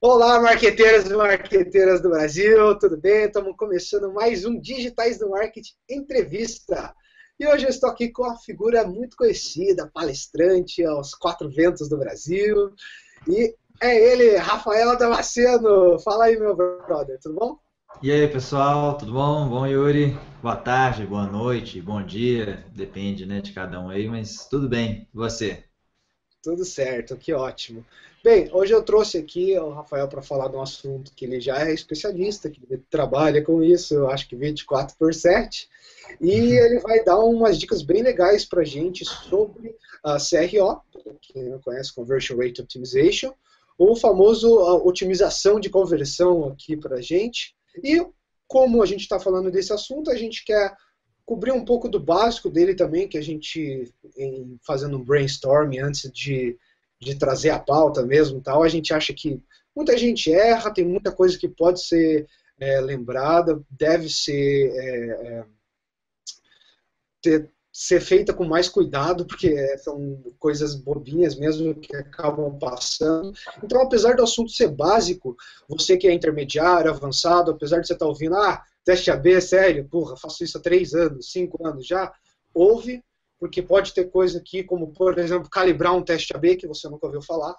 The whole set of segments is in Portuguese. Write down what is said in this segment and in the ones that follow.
Olá, marqueteiras e marqueteiras do Brasil, tudo bem? Estamos começando mais um Digitais do Marketing Entrevista. E hoje eu estou aqui com uma figura muito conhecida, palestrante aos quatro ventos do Brasil. E é ele, Rafael Damasceno. Fala aí, meu brother, tudo bom? E aí, pessoal, tudo bom? Bom, Yuri? Boa tarde, boa noite, bom dia, depende, né, de cada um aí, mas tudo bem. E você? Tudo certo, que ótimo. Bem, hoje eu trouxe aqui o Rafael para falar de um assunto que ele já é especialista, que ele trabalha com isso, eu acho que 24/7. E ele vai dar umas dicas bem legais para a gente sobre a CRO, para quem não conhece, Conversion Rate Optimization, o famoso otimização de conversão aqui para a gente. E como a gente está falando desse assunto, a gente quer cobrir um pouco do básico dele também, que a gente, fazendo um brainstorming antes de trazer a pauta mesmo, tal, a gente acha que muita gente erra, tem muita coisa que pode ser lembrada, deve ser feita com mais cuidado, porque são coisas bobinhas mesmo que acabam passando. Então, apesar do assunto ser básico, você que é intermediário, avançado, apesar de você estar ouvindo, teste AB, sério, porra, faço isso há 3 anos, 5 anos já, ouve, porque pode ter coisa aqui, como, por exemplo, calibrar um teste AB que você nunca ouviu falar.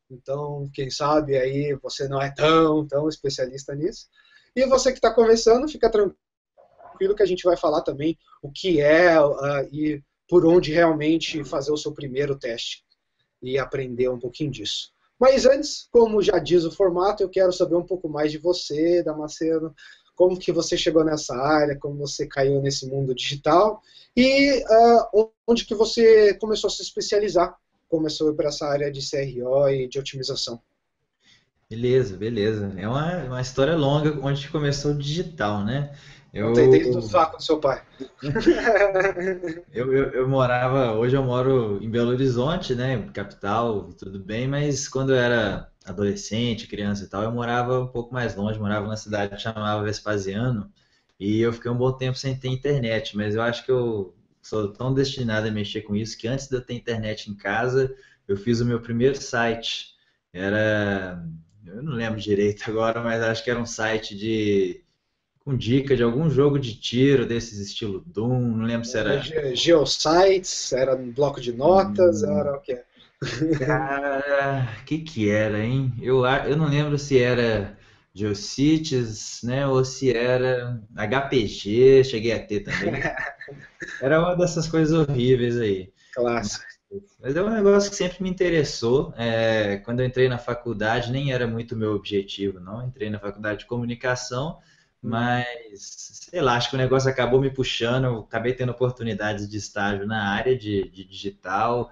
Então, quem sabe aí você não é tão especialista nisso. E você que está começando, fica tranquilo que a gente vai falar também o que é e por onde realmente fazer o seu primeiro teste e aprender um pouquinho disso. Mas antes, como já diz o formato, eu quero saber um pouco mais de você, Damasceno, como que você chegou nessa área, como você caiu nesse mundo digital e onde que você começou a se especializar, começou para essa área de CRO e de otimização. Beleza, beleza. É uma história longa onde começou o digital, né? Contei desde o Eu, saco do seu pai. eu morava, hoje eu moro em Belo Horizonte, né, capital, e tudo bem, mas quando eu era adolescente, criança e tal, eu morava um pouco mais longe, morava numa cidade que chamava Vespasiano, e eu fiquei um bom tempo sem ter internet, mas eu acho que eu sou tão destinado a mexer com isso que antes de eu ter internet em casa, eu fiz o meu primeiro site. Era, eu não lembro direito agora, mas acho que era um site com dica de algum jogo de tiro desses estilo Doom, não lembro se Era era. Geosites, era um bloco de notas, era o quê? Cara, que era, hein? Eu não lembro se era Geocities, né? Ou se era HPG, cheguei a ter também. Era uma dessas coisas horríveis aí. Clássico. Mas é um negócio que sempre me interessou. Quando eu entrei na faculdade, nem era muito o meu objetivo, não. Entrei na faculdade de comunicação, Uhum. mas sei lá, acho que o negócio acabou me puxando. Eu acabei tendo oportunidades de estágio na área de digital.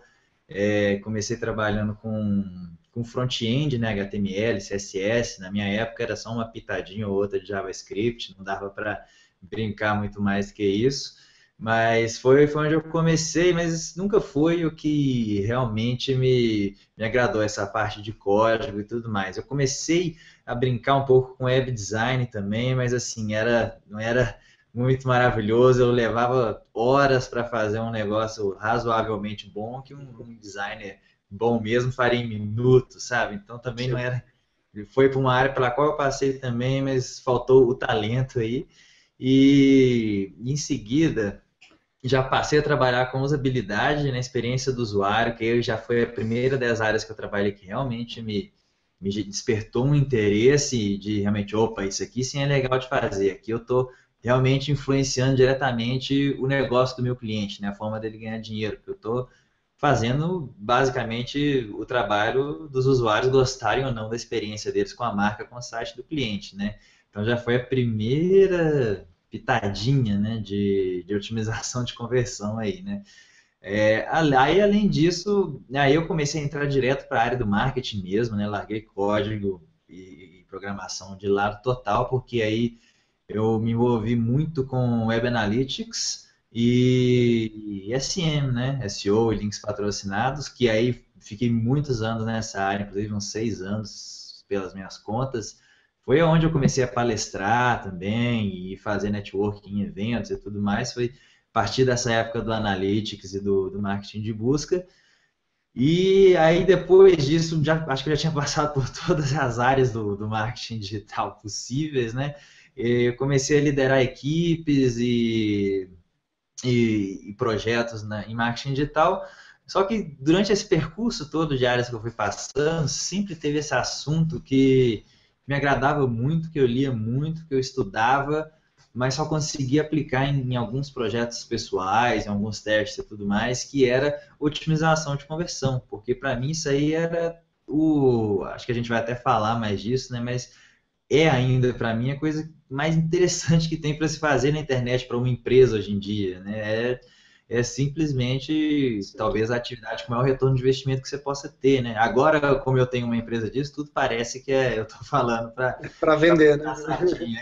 Comecei trabalhando com front-end, né, HTML, CSS. Na minha época era só uma pitadinha ou outra de JavaScript, não dava para brincar muito mais que isso. Mas foi onde eu comecei, mas nunca foi o que realmente me agradou, essa parte de código e tudo mais. Eu comecei a brincar um pouco com web design também, mas assim, não era muito maravilhoso. Eu levava horas para fazer um negócio razoavelmente bom, que um designer bom mesmo faria em minutos, sabe? Então também não Sim. era. Foi para uma área pela qual eu passei também, mas faltou o talento aí. E em seguida já passei a trabalhar com usabilidade na experiência do usuário, que aí já foi a primeira das áreas que eu trabalhei que realmente me despertou um interesse de realmente, opa, isso aqui sim é legal de fazer. Aqui eu estou realmente influenciando diretamente o negócio do meu cliente, né, a forma dele ganhar dinheiro, porque eu estou fazendo basicamente o trabalho dos usuários gostarem ou não da experiência deles com a marca, com o site do cliente, né? Então já foi a primeira pitadinha, né, de otimização de conversão aí, né? Aí, além disso, aí eu comecei a entrar direto para a área do marketing mesmo, né? Larguei código e programação de lado total, porque aí eu me envolvi muito com Web Analytics e SM, né? SEO e links patrocinados, que aí fiquei muitos anos nessa área, inclusive uns 6 anos pelas minhas contas. Foi onde eu comecei a palestrar também e fazer networking em eventos e tudo mais. Foi a partir dessa época do Analytics e do marketing de busca. E aí depois disso, acho que eu já tinha passado por todas as áreas do marketing digital possíveis, né? Eu comecei a liderar equipes e projetos em marketing digital. Só que durante esse percurso todo de áreas que eu fui passando, sempre teve esse assunto que me agradava muito, que eu lia muito, que eu estudava, mas só conseguia aplicar em alguns projetos pessoais, em alguns testes e tudo mais, que era otimização de conversão, porque para mim isso aí era acho que a gente vai até falar mais disso, né? Mas é ainda para mim a coisa mais interessante que tem para se fazer na internet para uma empresa hoje em dia, né? É simplesmente talvez a atividade com maior retorno de investimento que você possa ter, né? Agora, como eu tenho uma empresa disso, tudo parece que eu estou falando Para vender, né? sardinha,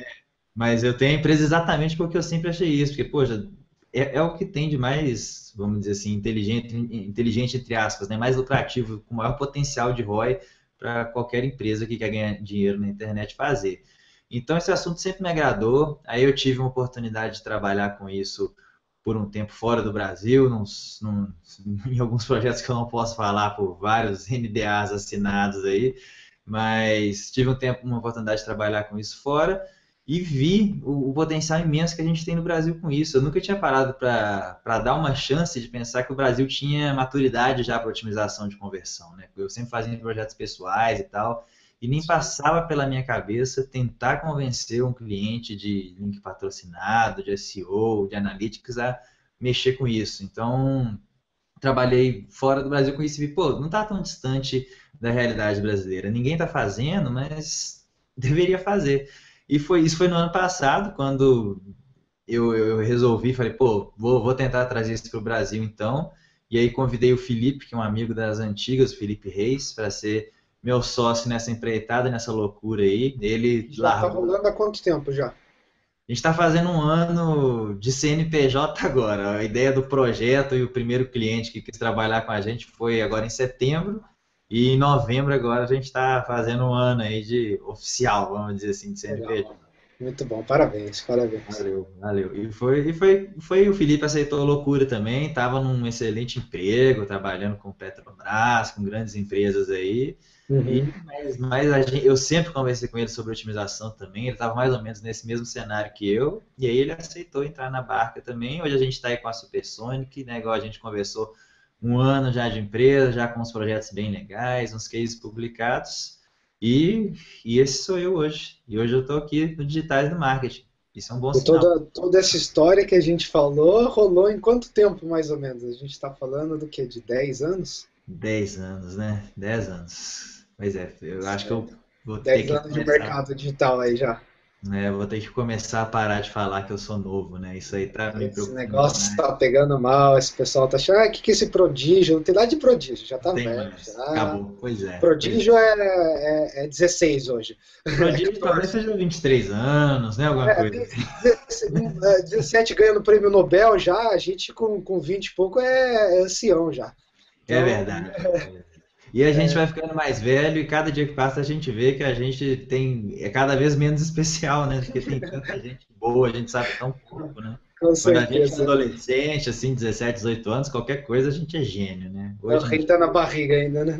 mas eu tenho a empresa exatamente porque eu sempre achei isso, porque, poxa, é o que tem de mais, vamos dizer assim, inteligente entre aspas, né? Mais lucrativo, com maior potencial de ROI para qualquer empresa que quer ganhar dinheiro na internet fazer. Então, esse assunto sempre me agradou. Aí eu tive uma oportunidade de trabalhar com isso por um tempo fora do Brasil, em alguns projetos que eu não posso falar por vários NDAs assinados aí, mas tive uma oportunidade de trabalhar com isso fora e vi o potencial imenso que a gente tem no Brasil com isso. Eu nunca tinha parado para dar uma chance de pensar que o Brasil tinha maturidade já para otimização de conversão, né? Eu sempre fazia projetos pessoais e tal, e nem passava pela minha cabeça tentar convencer um cliente de link patrocinado, de SEO, de analytics a mexer com isso. Então, trabalhei fora do Brasil com isso e vi, pô, não está tão distante da realidade brasileira. Ninguém está fazendo, mas deveria fazer. Isso foi no ano passado, quando eu resolvi, falei, pô, vou tentar trazer isso para o Brasil então. E aí convidei o Felipe, que é um amigo das antigas, o Felipe Reis, para ser meu sócio nessa empreitada, nessa loucura aí. Ele Já está largou. rolando há quanto tempo já? A gente está fazendo um ano de CNPJ agora. A ideia do projeto e o primeiro cliente que quis trabalhar com a gente foi agora em setembro. E em novembro agora a gente está fazendo um ano aí de oficial, vamos dizer assim, de CNPJ. Legal. Muito bom, parabéns, parabéns. Valeu, valeu. Foi o Felipe aceitou a loucura também, estava num excelente emprego, trabalhando com Petrobras, com grandes empresas aí. Uhum. Eu sempre conversei com ele sobre otimização também, ele estava mais ou menos nesse mesmo cenário que eu, e aí ele aceitou entrar na barca também. Hoje a gente está aí com a Supersonic, né, igual a gente conversou, um ano já de empresa, já com uns projetos bem legais, uns cases publicados. E esse sou eu hoje. E hoje eu estou aqui no Digitais do Marketing. Isso é um bom E sinal. toda essa história que a gente falou, rolou em quanto tempo, mais ou menos? A gente está falando do quê? De 10 anos? 10 anos, né? 10 anos. Pois é, eu acho que eu Certo. vou ter 10 que anos de começar, mercado digital aí já. né? Vou ter que começar a parar de falar que eu sou novo, né? Isso aí tá me Esse preocupando negócio demais. está pegando mal, esse pessoal tá achando, o que é esse prodígio? Não tem nada de prodígio, já Não tá tem velho, mais. já. Acabou. Pois é, pois Prodígio é. é 16 hoje. É Prodígio talvez 14. seja 23 anos, né? Alguma coisa Tem assim. 17 ganhando prêmio Nobel já, a gente com 20 e pouco é ancião já. É Então, verdade. E a gente vai ficando mais velho e cada dia que passa a gente vê que a gente é cada vez menos especial, né? Porque tem tanta gente boa, a gente sabe tão pouco, né? com Quando a gente é certeza. adolescente, assim, 17, 18 anos, qualquer coisa a gente é gênio, né? O Hoje em rei dia, tá na barriga ainda, né?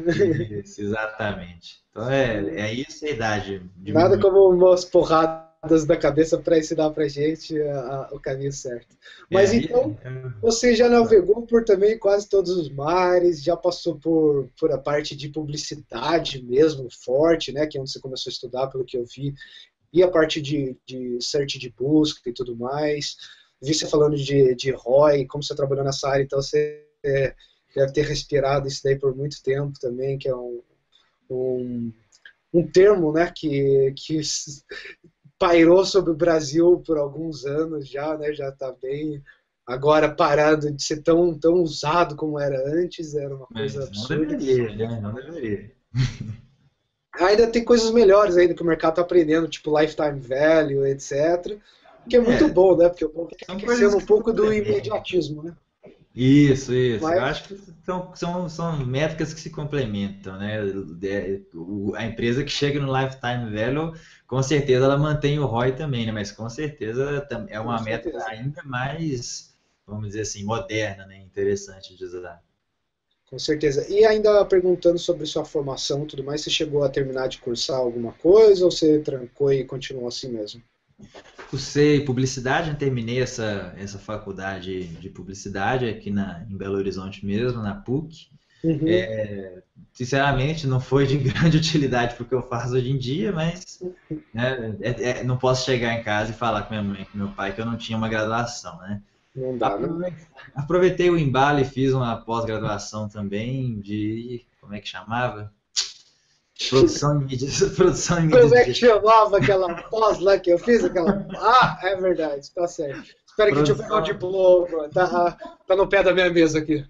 isso, exatamente. Então é isso a idade Nada diminui. como umas porradas da cabeça para ensinar pra gente o caminho certo. É, Mas aí, então, você já navegou por também quase todos os mares, já passou por a parte de publicidade mesmo, forte, né? Que é onde você começou a estudar, pelo que eu vi, e a parte de search de busca e tudo mais. Vi você falando de ROI, como você trabalhou nessa área, então você deve ter respirado isso daí por muito tempo também, que é um, um termo, né, que pairou sobre o Brasil por alguns anos já, né, já está bem agora parado de ser tão usado como era antes, era uma coisa mas não absurda. deveria, né? Não deveria. Ainda tem coisas melhores ainda que o mercado está aprendendo, tipo lifetime value, etc. Que é muito É, bom, né? Porque o povo está são coisas esquecendo um que se pouco do complementam. imediatismo, né? Isso. Eu Mas acho que são métricas que se complementam, né? A empresa que chega no lifetime value, com certeza ela mantém o ROI também, né? Mas com certeza é com uma métrica certeza. ainda mais, vamos dizer assim, moderna, né? Interessante de usar. Com certeza. E ainda perguntando sobre sua formação e tudo mais, você chegou a terminar de cursar alguma coisa ou você trancou e continuou assim mesmo? Cursei publicidade, eu terminei essa faculdade de publicidade aqui em Belo Horizonte mesmo, na PUC. Uhum. Sinceramente, não foi de grande utilidade para o que eu faço hoje em dia, mas né, não posso chegar em casa e falar com minha mãe, com meu pai, que eu não tinha uma graduação, né? Não dá, né? Aproveitei o embalo e fiz uma pós-graduação também de, como é que chamava? Produção em mídias, produção em Como mídias é que digitais. chamava aquela pós lá que eu fiz? Aquela... Ah, é verdade, tá certo. Espera que deixa eu pegar o Produção, diploma. Tá no pé da minha mesa aqui.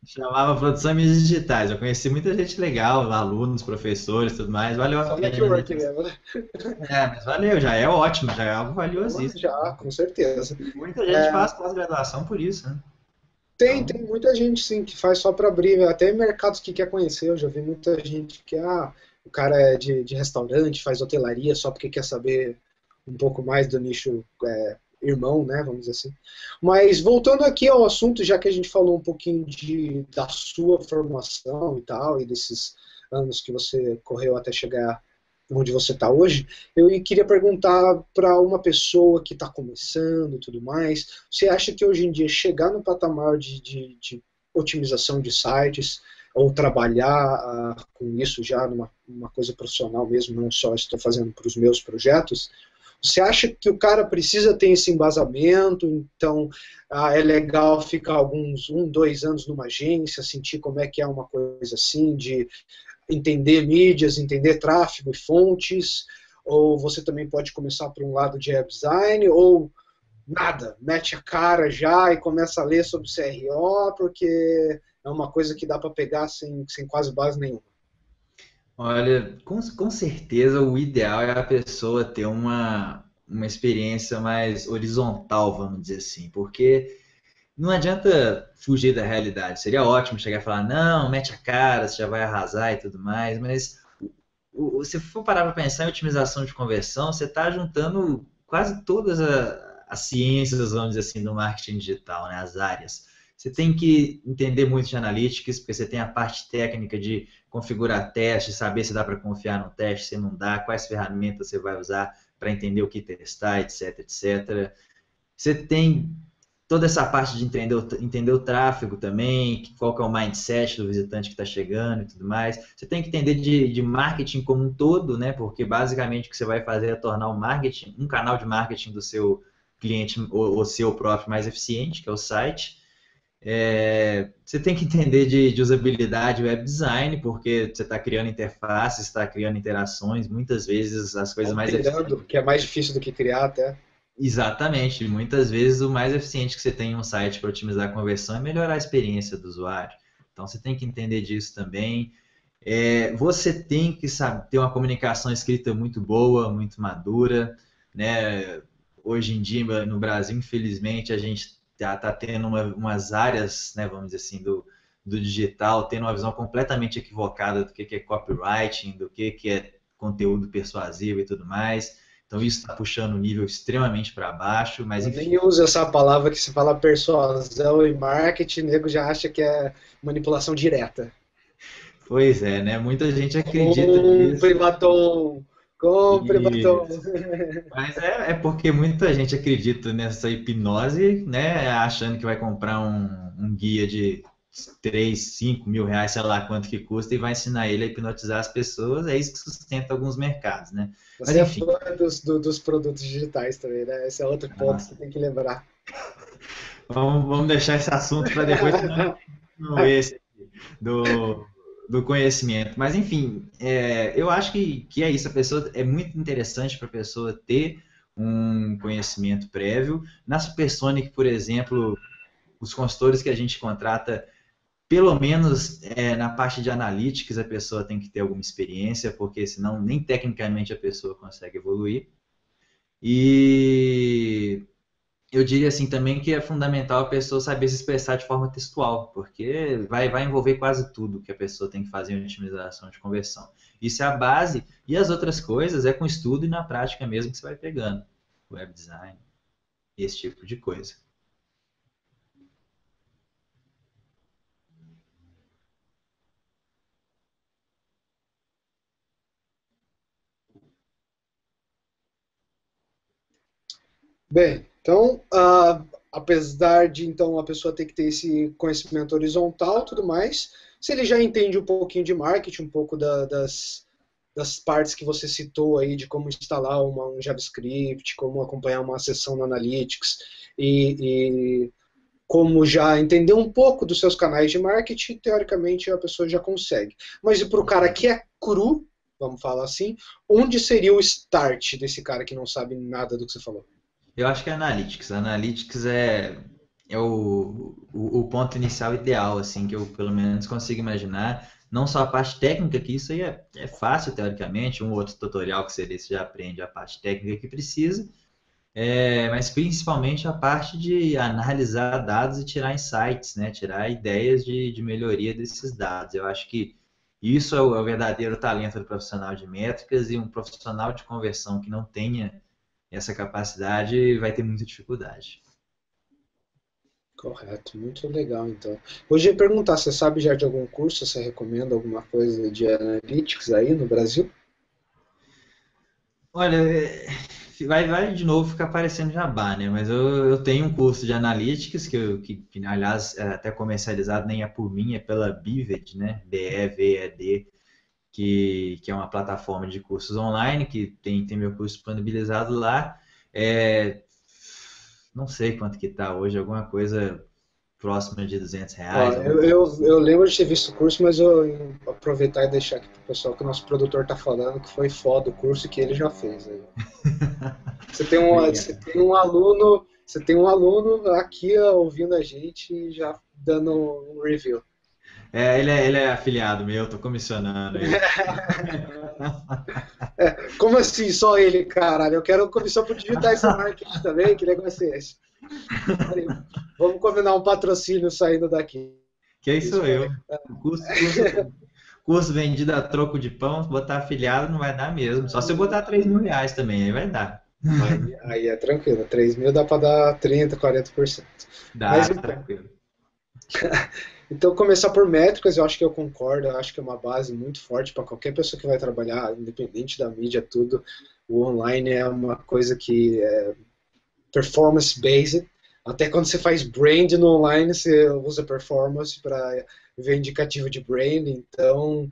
chamava produção em mídias digitais. Eu conheci muita gente legal, alunos, professores, tudo mais. Valeu a Só pena, né? network mesmo, né? Mas valeu, já é ótimo, já é algo valiosíssimo. Já, com certeza. E muita gente faz pós-graduação por isso, né? Tem Então, muita gente sim que faz só para abrir, até mercados que quer conhecer. Eu já vi muita gente que, o cara é de restaurante, faz hotelaria só porque quer saber um pouco mais do nicho irmão, né, vamos dizer assim. Mas voltando aqui ao assunto, já que a gente falou um pouquinho da sua formação e tal, e desses anos que você correu até chegar onde você está hoje, eu queria perguntar para uma pessoa que está começando e tudo mais, você acha que hoje em dia chegar no patamar de otimização de sites, ou trabalhar com isso já numa coisa profissional mesmo, não só estou fazendo para os meus projetos, você acha que o cara precisa ter esse embasamento, então é legal ficar alguns, 2 anos numa agência, sentir como é que é uma coisa assim, de entender mídias, entender tráfego e fontes, ou você também pode começar por um lado de web design, ou nada, mete a cara já e começa a ler sobre CRO, porque é uma coisa que dá para pegar sem quase base nenhuma. olha, com certeza o ideal é a pessoa ter uma experiência mais horizontal, vamos dizer assim, porque não adianta fugir da realidade. Seria ótimo chegar e falar, não, mete a cara, você já vai arrasar e tudo mais, mas se for parar para pensar em otimização de conversão, você está juntando quase todas as ciências, vamos dizer assim, do marketing digital, né, as áreas. Você tem que entender muito de analytics, porque você tem a parte técnica de configurar testes, saber se dá para confiar no teste, se não dá, quais ferramentas você vai usar para entender o que testar, etc, etc. Você tem toda essa parte de entender o tráfego também, qual que é o mindset do visitante que está chegando e tudo mais. Você tem que entender de marketing como um todo, né? Porque basicamente o que você vai fazer é tornar o marketing, um canal de marketing do seu cliente ou seu próprio mais eficiente, que é o site. Você tem que entender de usabilidade web design, porque você está criando interfaces, está criando interações, muitas vezes as coisas mais eficientes. Alterando, que é mais difícil do que criar até. Exatamente. Muitas vezes o mais eficiente que você tem em um site para otimizar a conversão é melhorar a experiência do usuário. Então você tem que entender disso também. Você tem que saber ter uma comunicação escrita muito boa, muito madura, né? Hoje em dia no Brasil, infelizmente, a gente tá tendo umas áreas, né, vamos dizer assim, do digital, tendo uma visão completamente equivocada do que é copywriting, do que é conteúdo persuasivo e tudo mais. Então isso está puxando o nível extremamente para baixo, mas Eu enfim. nem uso essa palavra que se fala persuasão e marketing, o nego já acha que é manipulação direta. Pois é, né? Muita gente acredita Compre nisso. batom, compre batom. Isso. Mas é porque muita gente acredita nessa hipnose, né? Achando que vai comprar um guia de 3, 5 mil reais, sei lá quanto que custa, e vai ensinar ele a hipnotizar as pessoas. É isso que sustenta alguns mercados, né? Mas Você é enfim. fã dos produtos digitais também, né? Esse é outro ponto que Nossa, você tem que lembrar. vamos deixar esse assunto para depois, senão não esse do, do conhecimento. Mas, enfim, eu acho que é isso. A pessoa é muito interessante para a pessoa ter um conhecimento prévio. Na Supersonic, por exemplo, os consultores que a gente contrata, pelo menos na parte de analytics, a pessoa tem que ter alguma experiência, porque senão nem tecnicamente a pessoa consegue evoluir. E eu diria assim também que é fundamental a pessoa saber se expressar de forma textual, porque vai envolver quase tudo que a pessoa tem que fazer em otimização de conversão. Isso é a base, e as outras coisas é com estudo e na prática mesmo que você vai pegando. Web design, esse tipo de coisa. Bem, então, apesar de então a pessoa ter que ter esse conhecimento horizontal e tudo mais, se ele já entende um pouquinho de marketing, um pouco das partes que você citou aí, de como instalar um JavaScript, como acompanhar uma sessão no Analytics e como já entender um pouco dos seus canais de marketing, teoricamente a pessoa já consegue. Mas e para o cara que é cru, vamos falar assim, onde seria o start desse cara que não sabe nada do que você falou? Eu acho que é Analytics. Analytics é o ponto inicial ideal, assim, que eu pelo menos consigo imaginar. Não só a parte técnica, que isso aí é fácil, teoricamente, um ou outro tutorial que você já aprende a parte técnica que precisa, mas principalmente a parte de analisar dados e tirar insights, né? Tirar ideias de melhoria desses dados. Eu acho que isso é o verdadeiro talento do profissional de métricas, e um profissional de conversão que não tenha essa capacidade vai ter muita dificuldade. Correto, muito legal então. Hoje eu ia perguntar, você sabe já de algum curso, você recomenda alguma coisa de Analytics aí no Brasil? Olha, vai de novo ficar parecendo jabá, né? Mas eu tenho um curso de Analytics que, aliás, é até comercializado, nem é por mim, é pela Bived, né? BEVED, que é uma plataforma de cursos online, que tem meu curso disponibilizado lá. É, não sei quanto que tá hoje, alguma coisa próxima de Ó, R$ 200, alguma eu lembro de ter visto o curso, mas eu aproveitar e deixar aqui pro pessoal que o nosso produtor tá falando que foi foda o curso e que ele já fez aí. Você Obrigado. tem um aluno, você tem um aluno aqui ó, ouvindo a gente e já dando um review. Ele é afiliado meu, tô comissionando ele. Como assim, só ele, caralho? Eu quero comissão por digitais e marketing também, que negócio é esse? Peraí, vamos combinar um patrocínio saindo daqui. Quem Isso sou pra eu? mim. O curso vendido a troco de pão, se botar afiliado não vai dar mesmo. Só se eu botar R$ 3.000 também, aí vai dar. Aí é tranquilo, 3 mil dá para dar 30, 40%. Mas Dá, então, tranquilo. começar por métricas, eu acho que eu concordo, eu acho que é uma base muito forte para qualquer pessoa que vai trabalhar, independente da mídia, tudo. O online é uma coisa que é performance-based. Até quando você faz brand no online, você usa performance para ver indicativo de brand. Então,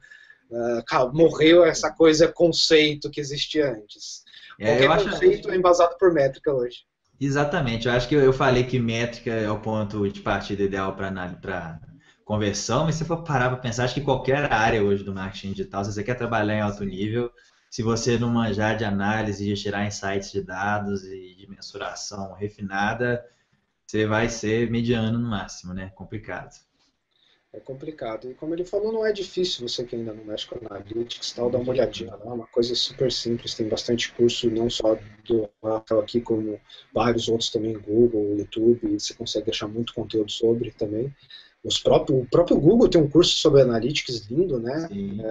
morreu essa coisa conceito que existia antes. Eu Qualquer acho conceito é embasado por métrica hoje. exatamente. Eu acho que eu falei que métrica é o ponto de partida ideal para conversão, mas se for parar para pensar, acho que qualquer área hoje do marketing digital, se você quer trabalhar em alto nível, se você não manjar de análise, de tirar insights de dados e de mensuração refinada, você vai ser mediano no máximo, né? Complicado. É complicado. E como ele falou, não é difícil você que ainda não mexe com Analytics, tal, dar uma olhadinha lá, uma coisa super simples, tem bastante curso, não só do Rafael aqui, como vários outros também, Google, YouTube, você consegue achar muito conteúdo sobre também. O próprio Google tem um curso sobre Analytics lindo, né? Sim,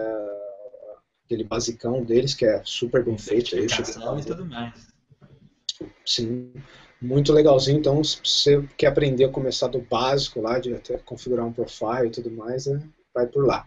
Aquele basicão deles, que é super bem com feito, eu cheguei a certificação e fazer. tudo mais. Sim, muito legalzinho. Então, se você quer aprender a começar do básico lá, de até configurar um profile e tudo mais, vai por lá.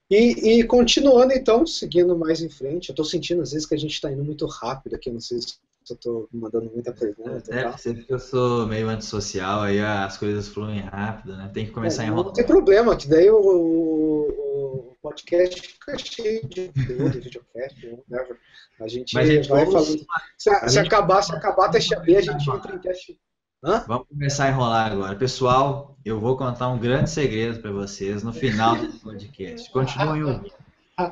E continuando, então, seguindo mais em frente, eu estou sentindo às vezes que a gente está indo muito rápido aqui, não sei se eu estou mandando muita pergunta e Deve tal. ser porque eu sou meio antissocial, aí as coisas fluem rápido, né? Tem que começar Não tem enrolando. problema, que daí o podcast fica cheio de conteúdo, videocast, whatever. A Mas, gente gente, vai falando. a Se gente acabar, se acabar a teste B, a começar a gente entra em enrolar. teste. Hã? Vamos começar a enrolar agora. Pessoal, eu vou contar um grande segredo para vocês no final desse podcast. Continuem ouvindo.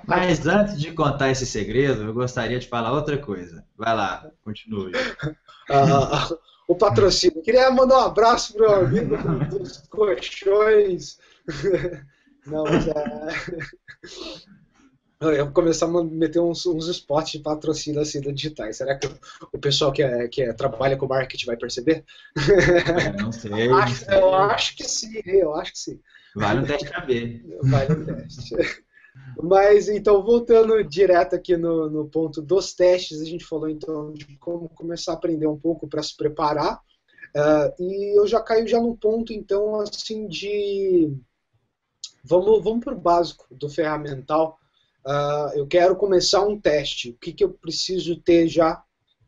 Mas antes de contar esse segredo, eu gostaria de falar outra coisa. Vai lá, continue. Ah, o patrocínio. Queria mandar um abraço para o amigo dos colchões. Não, mas eu vou começar a meter uns spots de patrocínio assim da digitais. Será que o pessoal trabalha com marketing vai perceber? Olha, não sei, não Eu sei. acho que sim, eu acho que sim. Vale um teste AB. Vale o teste. Mas então, voltando direto aqui no ponto dos testes, a gente falou então de como começar a aprender um pouco para se preparar. E eu já caio já num ponto então assim de vamos para o básico do ferramental. Eu quero começar um teste. O que eu preciso ter já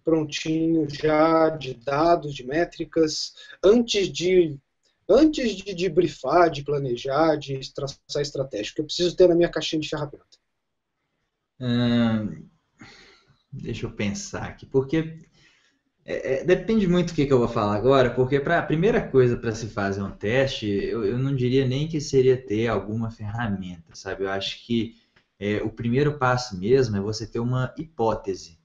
prontinho já de dados, de métricas, antes de brifar, de planejar, de traçar estratégia, que eu preciso ter na minha caixinha de ferramenta. Deixa eu pensar aqui, porque depende muito do que eu vou falar agora, porque a primeira coisa para se fazer um teste, eu não diria nem que seria ter alguma ferramenta, sabe? Eu acho que o primeiro passo mesmo é você ter uma hipótese.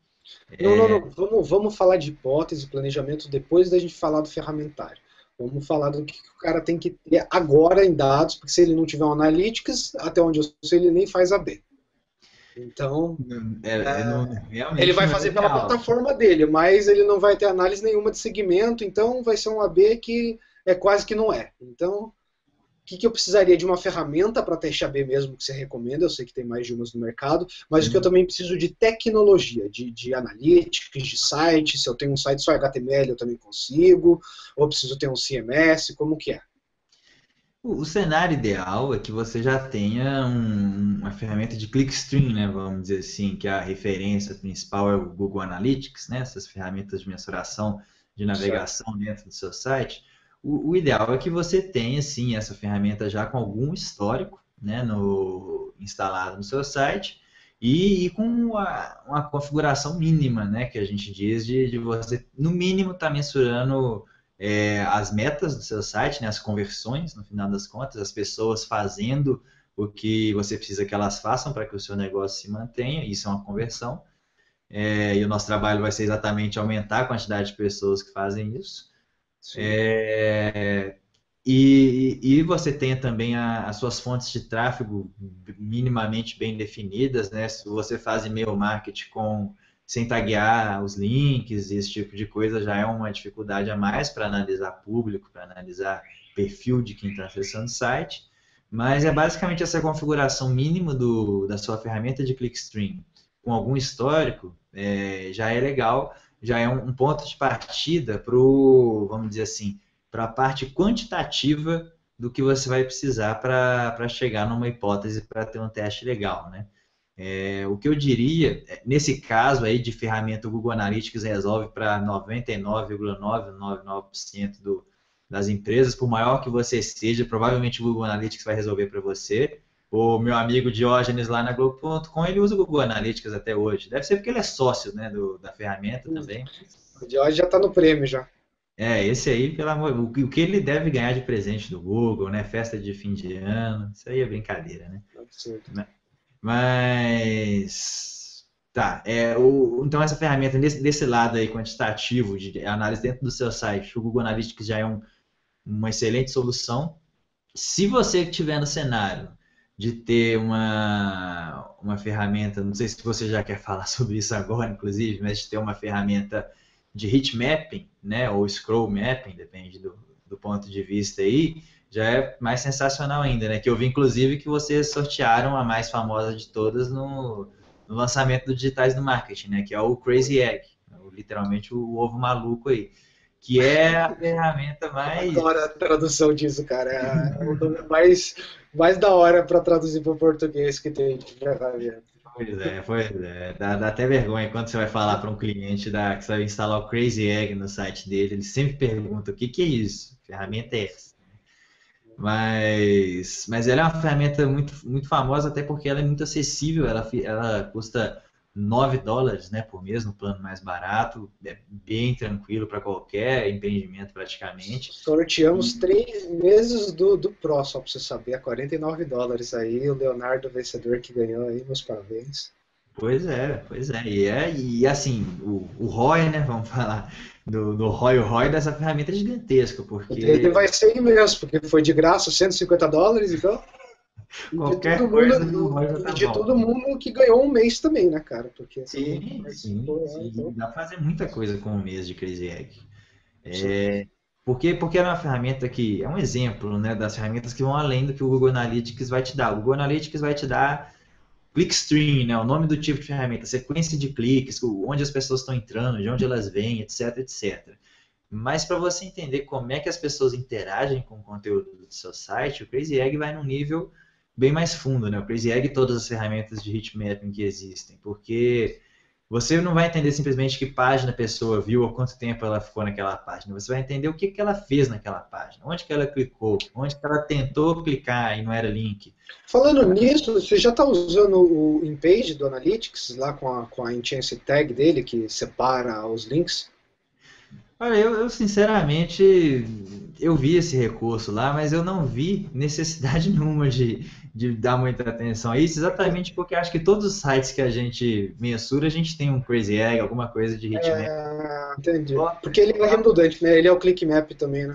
Não. Vamos falar de hipótese, planejamento depois da gente falar do ferramentário. Vamos falar do que o cara tem que ter agora em dados, porque se ele não tiver um Analytics, até onde eu sei, ele nem faz AB. Então, ele Realmente vai não é fazer pela ideal. plataforma dele, mas ele não vai ter análise nenhuma de segmento, então vai ser um AB que é quase que não é. Então, o que eu precisaria de uma ferramenta para teste AB mesmo que você recomenda? Eu sei que tem mais de umas no mercado, mas o que eu também preciso de tecnologia, de analytics, de site. Se eu tenho um site só HTML, eu também consigo. Ou preciso ter um CMS, como que é? O cenário ideal é que você já tenha uma ferramenta de clickstream, né, vamos dizer assim, que a referência principal é o Google Analytics, né, essas ferramentas de mensuração de Certo. navegação dentro do seu site. O ideal é que você tenha, sim, essa ferramenta já com algum histórico, né, instalado no seu site e com uma configuração mínima, né, que a gente diz de você, no mínimo, estar mensurando as metas do seu site, né, as conversões, no final das contas, as pessoas fazendo o que você precisa que elas façam para que o seu negócio se mantenha, isso é uma conversão. E o nosso trabalho vai ser exatamente aumentar a quantidade de pessoas que fazem isso. Sim. E você tenha também as suas fontes de tráfego minimamente bem definidas, né? Se você faz e-mail marketing sem taguear os links e esse tipo de coisa, já é uma dificuldade a mais para analisar público, para analisar perfil de quem está acessando o site. Mas é basicamente essa configuração mínima da sua ferramenta de clickstream com algum histórico, já é legal, já é um ponto de partida para vamos dizer assim, para a parte quantitativa do que você vai precisar para chegar numa hipótese para ter um teste legal, né? O que eu diria, nesse caso aí de ferramenta, o Google Analytics resolve para 99,999% das empresas, por maior que você seja, provavelmente o Google Analytics vai resolver para você. O meu amigo Diógenes lá na Globo.com, ele usa o Google Analytics até hoje. Deve ser porque ele é sócio, né, da ferramenta também. O de hoje já está no prêmio já. Esse aí, pelo amor, o que ele deve ganhar de presente do Google, né? Festa de fim de ano, isso aí é brincadeira, né? Absurdo. Mas tá, então essa ferramenta desse lado aí quantitativo de análise dentro do seu site, o Google Analytics já é uma excelente solução. Se você estiver no cenário de ter uma ferramenta, não sei se você já quer falar sobre isso agora, inclusive, mas de ter uma ferramenta de heat mapping, né, ou scroll mapping, depende do ponto de vista aí, já é mais sensacional ainda, né? Que eu vi, inclusive, que vocês sortearam a mais famosa de todas no lançamento do Digitais do Marketing, né? Que é o Crazy Egg, literalmente o ovo maluco aí, que é a ferramenta mais... Adoro a tradução disso, cara. É o nome mais da hora para traduzir para o português que tem de ferramenta. Pois é. Dá até vergonha quando você vai falar para um cliente que você vai instalar o Crazy Egg no site dele, ele sempre pergunta o que é isso? Que ferramenta é essa? Mas ela é uma ferramenta muito, muito famosa, até porque ela é muito acessível, ela custa $9, né, por mês, no plano mais barato, é bem tranquilo para qualquer empreendimento praticamente. Sorteamos 3 meses do Pro, só para você saber, a $49 aí, o Leonardo vencedor que ganhou aí, meus parabéns. Pois é. E assim, o ROI, né? Vamos falar do ROI, o ROI dessa ferramenta é gigantesco, Ele porque vai ser imenso, porque foi de graça, $150, então. qualquer coisa no ROI já E tá de bom. todo mundo que ganhou um mês também, né, cara? Porque todo mundo que Sim. participou lá, então. Dá pra fazer muita coisa com um mês de Crazy Egg. Sim. Porque ela é uma ferramenta que é um exemplo, né, das ferramentas que vão além do que o Google Analytics vai te dar. O Google Analytics vai te dar clickstream, né, o nome do tipo de ferramenta, sequência de cliques, onde as pessoas estão entrando, de onde elas vêm, etc, etc. Mas para você entender como é que as pessoas interagem com o conteúdo do seu site, o Crazy Egg vai num nível bem mais fundo, né? O Crazy Egg e todas as ferramentas de heat mapping que existem, porque Você não vai entender simplesmente que página a pessoa viu ou quanto tempo ela ficou naquela página. Você vai entender o que que ela fez naquela página, onde que ela clicou, onde que ela tentou clicar e não era link. Falando nisso, você já está usando o InPage do Analytics, lá com a Intensity Tag dele, que separa os links? Olha, eu sinceramente, eu vi esse recurso lá, mas eu não vi necessidade nenhuma de dar muita atenção a isso, exatamente porque acho que todos os sites que a gente mensura, a gente tem um Crazy Egg, alguma coisa de heatmap. Entendi. Porque ele é redundante, né? Ele é o ClickMap também,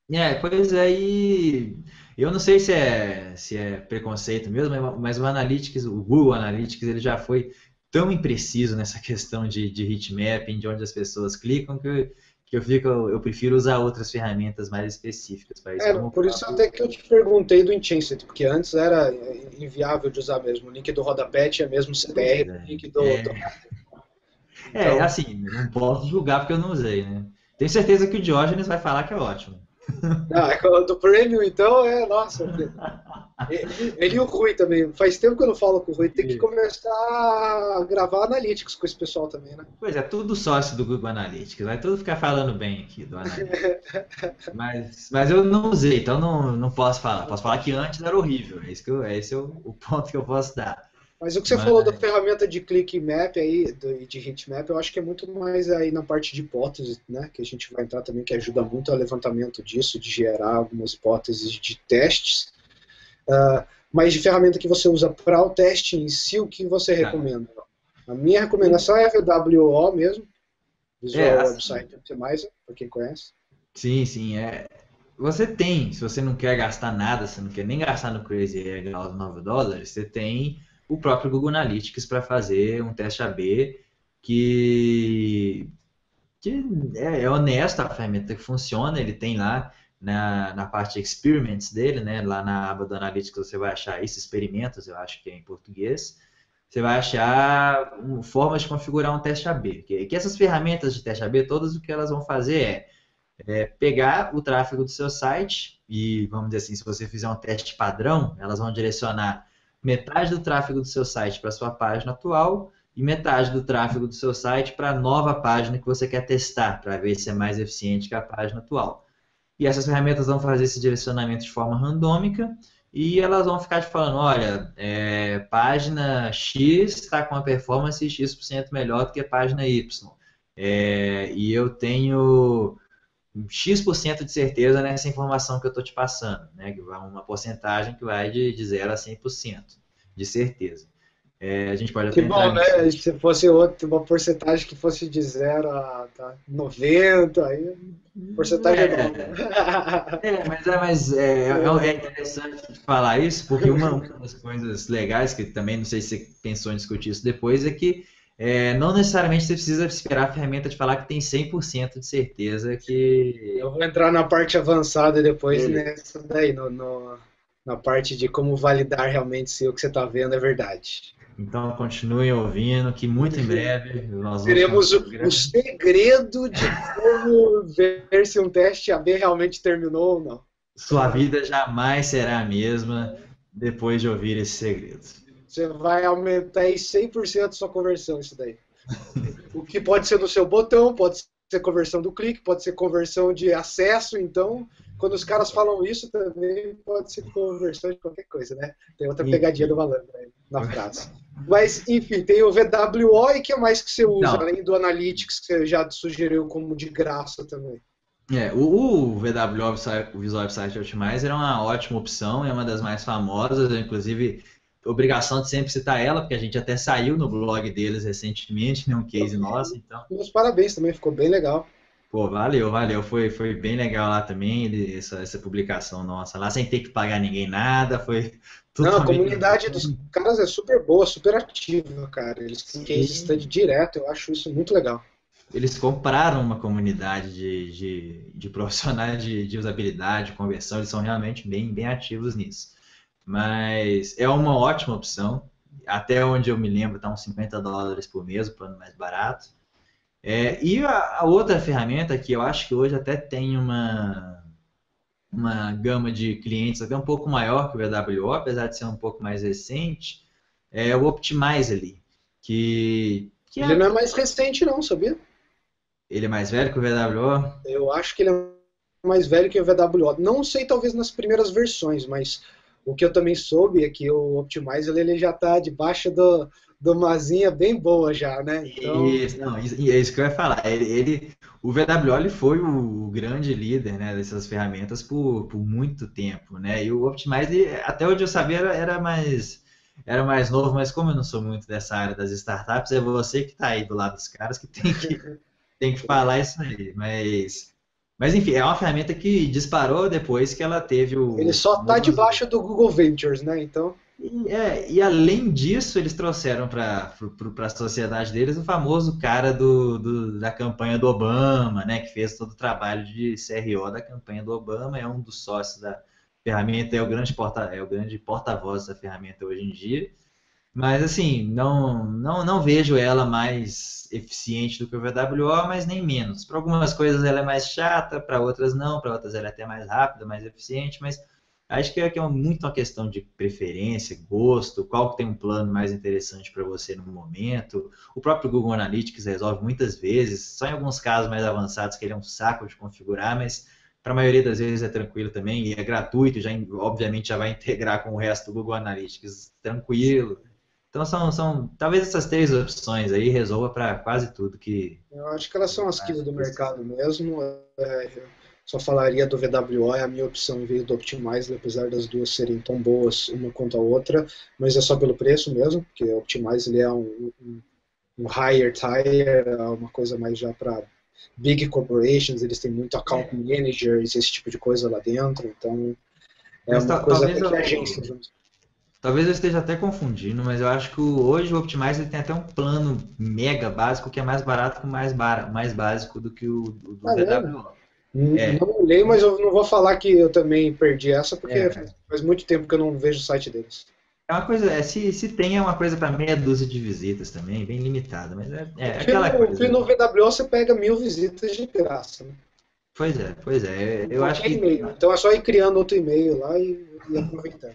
né? Pois é, e eu não sei se é preconceito mesmo, mas o Analytics, o Google Analytics, ele já foi tão impreciso nessa questão de heatmapping, de onde as pessoas clicam, que eu prefiro usar outras ferramentas mais específicas para isso, como o Por isso próprio. até que eu te perguntei do Intensity, porque antes era inviável de usar mesmo. O link do rodapé tinha mesmo CTR, o link do... Então, Assim, não posso julgar porque eu não usei, né? Tenho certeza que o Diógenes vai falar que é ótimo. do Premium, então, nossa. Ele e o Rui também. Faz tempo que eu não falo com o Rui. Tem que começar a gravar Analytics com esse pessoal também, né? Pois é, tudo sócio do Google Analytics, vai tudo ficar falando bem aqui do Analytics. Mas eu não usei, então não posso falar. Posso falar que antes era horrível, esse é o ponto que eu posso dar. Mas o que você Mas, falou da ferramenta de click map aí, de heatmap, eu acho que é muito mais aí na parte de hipótese, né? Que a gente vai entrar também, que ajuda muito ao levantamento disso, de gerar algumas hipóteses de testes. Mas de ferramenta que você usa para o teste em si, o que você recomenda? A minha recomendação é a VWO mesmo, Visual assim, Website Optimizer, para quem conhece. sim, Você tem, se você não quer gastar nada, você não quer nem gastar no Crazy Egg lá os $9, você tem o próprio Google Analytics para fazer um teste AB que é honesto, a ferramenta que funciona, ele tem lá na parte Experiments dele, né, lá na aba do Analytics você vai achar isso, experimentos, eu acho que é em português, você vai achar formas de configurar um teste AB, que essas ferramentas de teste AB, todas o que elas vão fazer pegar o tráfego do seu site e, vamos dizer assim, se você fizer um teste padrão, elas vão direcionar metade do tráfego do seu site para a sua página atual e metade do tráfego do seu site para a nova página que você quer testar, para ver se é mais eficiente que a página atual. E essas ferramentas vão fazer esse direcionamento de forma randômica e elas vão ficar te falando, olha, página X está com a performance X% melhor do que a página Y. E eu tenho X% de certeza nessa informação que eu estou te passando, né? Que vai uma porcentagem que vai de 0 a 100% de certeza. A gente pode Que até bom, entrar nisso. né? Se fosse uma porcentagem que fosse de 0 a 90, aí porcentagem enorme. Mas é interessante falar isso, porque uma das coisas legais, que também não sei se você pensou em discutir isso depois, é que não necessariamente você precisa esperar a ferramenta te falar que tem 100% de certeza que. Eu vou entrar na parte avançada depois nessa daí, na parte de como validar realmente se o que você está vendo é verdade. Então continuem ouvindo, que muito em breve nós vamos Teremos fazer o segredo de como ver se um teste AB realmente terminou ou não. Sua vida jamais será a mesma depois de ouvir esse segredo. Você vai aumentar aí 100% sua conversão, isso daí. O que pode ser no seu botão, pode ser conversão do clique, pode ser conversão de acesso, então, quando os caras falam isso, também pode ser conversão de qualquer coisa, né? Tem outra pegadinha do malandro aí na frase. Mas, enfim, tem o VWO e o que mais que você usa, Então, além do Analytics, que você já sugeriu como de graça também? o VWO Visual Website Optimizer é uma ótima opção, é uma das mais famosas, inclusive obrigação de sempre citar ela, porque a gente até saiu no blog deles recentemente, né, um case nosso, então. Meus parabéns também, ficou bem legal. Pô, valeu, foi bem legal lá também, essa publicação nossa lá, sem ter que pagar ninguém nada, foi Não, a totalmente. comunidade dos caras é super boa, super ativa, cara. Eles têm case study direto, eu acho isso muito legal. Eles compraram uma comunidade de profissionais de usabilidade, de conversão, eles são realmente bem ativos nisso. Mas é uma ótima opção. Até onde eu me lembro, está uns $50 por mês, o plano mais barato. E a outra ferramenta que eu acho que hoje até tem uma gama de clientes até um pouco maior que o VWO, apesar de ser um pouco mais recente, é o Optimize ali, que Que Ele é... não é mais recente não, sabia? Ele é mais velho que o VWO? Eu acho que ele é mais velho que o VWO. Não sei, talvez nas primeiras versões, mas o que eu também soube é que o Optimizer ele já está debaixo do uma asinha bem boa já, né? Então, Isso, não, é isso que eu ia falar. O VWO ele foi o grande líder, né, dessas ferramentas por muito tempo, né? E o Optimize, até onde eu sabia, era mais novo, mas como eu não sou muito dessa área das startups, é você que está aí do lado dos caras que tem que falar isso aí. Mas enfim, é uma ferramenta que disparou depois que ela teve ele o só está famoso. debaixo do Google Ventures, né? Então, E além disso, eles trouxeram para a sociedade deles o famoso cara da campanha do Obama, né, que fez todo o trabalho de CRO da campanha do Obama, é um dos sócios da ferramenta, é o grande porta-voz da ferramenta hoje em dia. Mas assim, não vejo ela mais eficiente do que o VWO, mas nem menos. Para algumas coisas ela é mais chata, para outras não, para outras ela é até mais rápida, mais eficiente, mas acho que é muito uma questão de preferência, gosto, qual que tem um plano mais interessante para você no momento. O próprio Google Analytics resolve muitas vezes, só em alguns casos mais avançados que ele é um saco de configurar, mas para a maioria das vezes é tranquilo também e é gratuito, obviamente já vai integrar com o resto do Google Analytics tranquilo. Então talvez essas três opções aí resolva para quase tudo que eu acho que elas são as kills do precisa. mercado mesmo. Eu só falaria do VWO, é a minha opção em vez do Optimizer, apesar das duas serem tão boas uma quanto a outra, mas é só pelo preço mesmo, porque o Optimizer ele é um higher tier, é uma coisa mais já para big corporations, eles têm muito account É, managers, esse tipo de coisa lá dentro, então é mas uma coisa até que agência. talvez eu esteja até confundindo, mas eu acho que hoje o Optimizer tem até um plano mega básico que é mais barato que mais básico do que o do Ah, mesmo? VWO. É, Não leio, mas eu não vou falar que eu também perdi essa, porque é, faz muito tempo que eu não vejo o site deles. é uma coisa, se tem é uma coisa para meia dúzia de visitas também, bem limitada, mas é Porque aquela no coisa. VWO você pega 1000 visitas de graça, né? Pois é, Em eu acho qualquer que e-mail. Então é só ir criando outro e-mail lá e aproveitando.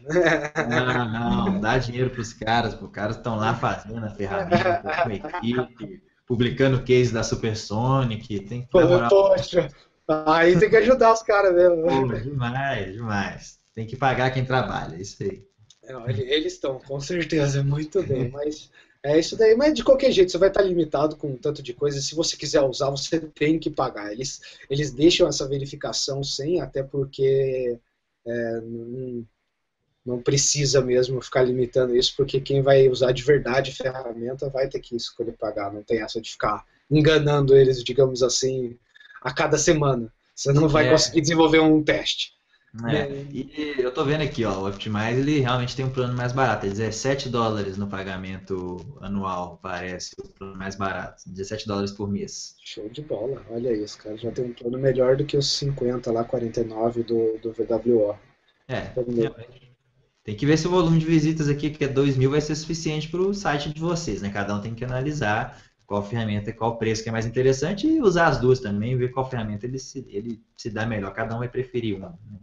não, dá dinheiro para os caras estão lá fazendo a ferramenta com equipe, publicando case da Supersonic, tem que dar moral. Poxa, aí tem que ajudar os caras Pô, mesmo. demais, demais. Tem que pagar quem trabalha, isso aí. Não, eles estão, com certeza, muito bem, mas é isso daí. Mas de qualquer jeito, você vai estar limitado com um tanto de coisa. Se você quiser usar, você tem que pagar. Eles deixam essa verificação sem, até porque não, não precisa mesmo ficar limitando isso, porque quem vai usar de verdade a ferramenta vai ter que escolher pagar. Não tem essa de ficar enganando eles, digamos assim, a cada semana. Você não vai É, conseguir desenvolver um teste. Né? e eu tô vendo aqui, ó, o Optimize ele realmente tem um plano mais barato, é US$ 17 no pagamento anual, parece o plano mais barato, US$ 17 por mês. Show de bola, olha isso, cara. Já tem um plano melhor do que os 50 lá, 49 do VWO. Realmente. Tem que ver se o volume de visitas aqui, que é 2.000, vai ser suficiente para o site de vocês, né? Cada um tem que analisar qual ferramenta e qual preço que é mais interessante e usar as duas também, ver qual ferramenta ele se dá melhor. Cada um vai preferir uma, né?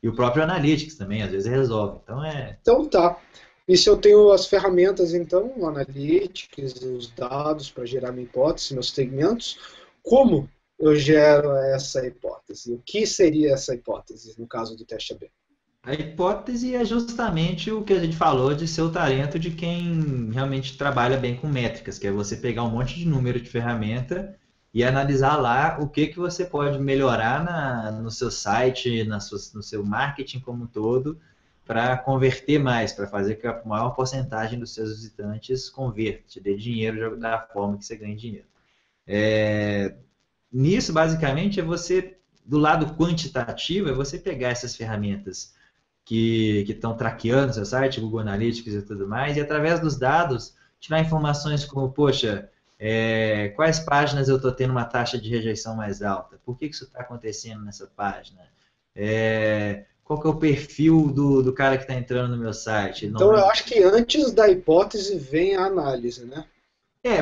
E o próprio Analytics também, às vezes resolve. Então Então tá. E se eu tenho as ferramentas, então, o Analytics, os dados para gerar minha hipótese, meus segmentos, como eu gero essa hipótese? O que seria essa hipótese no caso do teste AB? a hipótese é justamente o que a gente falou de ser o talento de quem realmente trabalha bem com métricas, que é você pegar um monte de número de ferramenta e analisar lá o que você pode melhorar no seu site, no seu marketing como um todo, para converter mais, para fazer com que a maior porcentagem dos seus visitantes converta, te dê dinheiro da forma que você ganha dinheiro. Nisso, basicamente, é você, do lado quantitativo, é você pegar essas ferramentas que estão traqueando seu site, Google Analytics e tudo mais, e através dos dados tirar informações como, poxa, quais páginas eu estou tendo uma taxa de rejeição mais alta? Por que isso está acontecendo nessa página? Qual que é o perfil do cara que está entrando no meu site? Então eu acho que antes da hipótese vem a análise, né?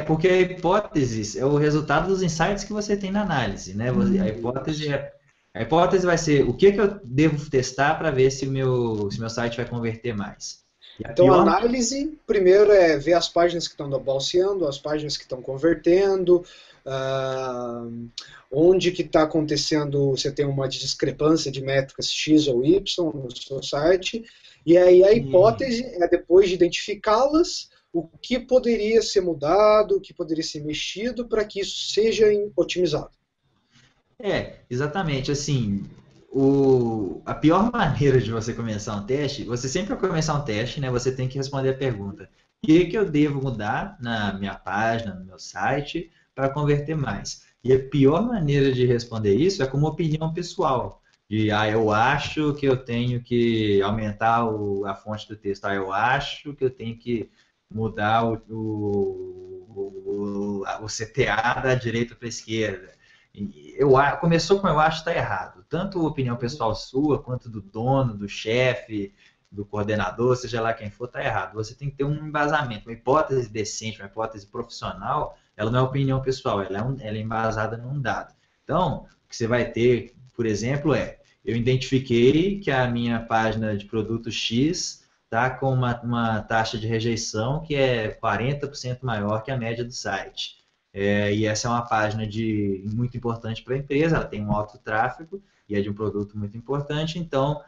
Porque a hipótese é o resultado dos insights que você tem na análise, né? A hipótese vai ser o que eu devo testar para ver se o meu site vai converter mais. E a Então, a pior. análise, primeiro é ver as páginas que estão balseando, as páginas que estão convertendo, ah, onde que está acontecendo, você tem uma discrepância de métricas X ou Y no seu site, e aí a hipótese é, depois de identificá-las, o que poderia ser mudado, o que poderia ser mexido para que isso seja otimizado. Exatamente. Assim, a pior maneira de você começar um teste, você sempre vai começar um teste, né? Você tem que responder a pergunta: o que eu devo mudar na minha página, no meu site, para converter mais? E a pior maneira de responder isso é com uma opinião pessoal. Eu acho que eu tenho que aumentar a fonte do texto. Eu acho que eu tenho que mudar o CTA da direita para a esquerda. Começou com eu acho está errado. Tanto a opinião pessoal sua, quanto do dono, do chefe, do coordenador, seja lá quem for, está errado. Você tem que ter um embasamento, uma hipótese decente, uma hipótese profissional. Ela não é opinião pessoal, ela é embasada num dado. Então, o que você vai ter, por exemplo, eu identifiquei que a minha página de produto X está com uma taxa de rejeição que é 40% maior que a média do site. E essa é uma página muito importante para a empresa, ela tem um alto tráfego e é de um produto muito importante, então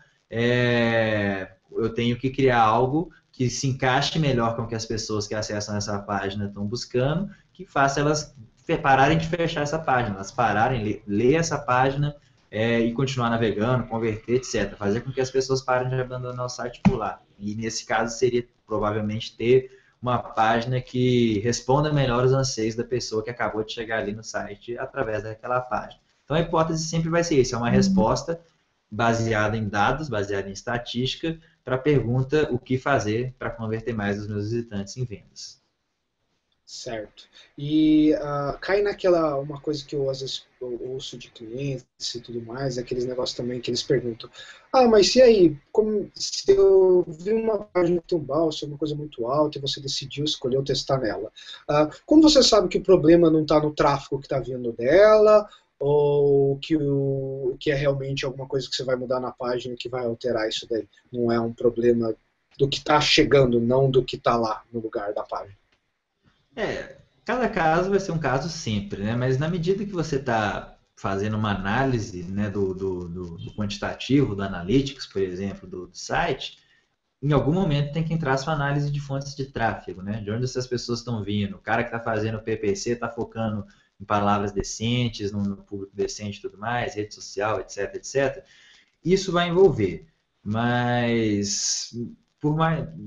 eu tenho que criar algo que se encaixe melhor com o que as pessoas que acessam essa página estão buscando, que faça elas pararem de fechar essa página, elas pararem, ler essa página e continuar navegando, converter, etc. Fazer com que as pessoas parem de abandonar o site por lá. E nesse caso seria provavelmente ter uma página que responda melhor os anseios da pessoa que acabou de chegar ali no site através daquela página. Então a hipótese sempre vai ser isso, é uma resposta baseada em dados, baseada em estatística, para a pergunta o que fazer para converter mais os meus visitantes em vendas. Certo. E cai naquela, uma coisa que eu às vezes ouço de clientes e tudo mais, aqueles negócios também que eles perguntam: mas e aí, se eu vi uma página que tem um balance, uma coisa muito alta, e você decidiu, escolheu testar nela, como você sabe que o problema não está no tráfego que está vindo dela, ou que é realmente alguma coisa que você vai mudar na página que vai alterar isso daí? Não é um problema do que está chegando, não do que está lá no lugar da página. Cada caso vai ser um caso sempre, né? Mas na medida que você está fazendo uma análise, né, do quantitativo, do Analytics, por exemplo, do site, em algum momento tem que entrar a sua análise de fontes de tráfego, né? De onde essas pessoas estão vindo. O cara que está fazendo o PPC está focando em palavras decentes, no público decente e tudo mais, rede social, etc, etc. Isso vai envolver. Mas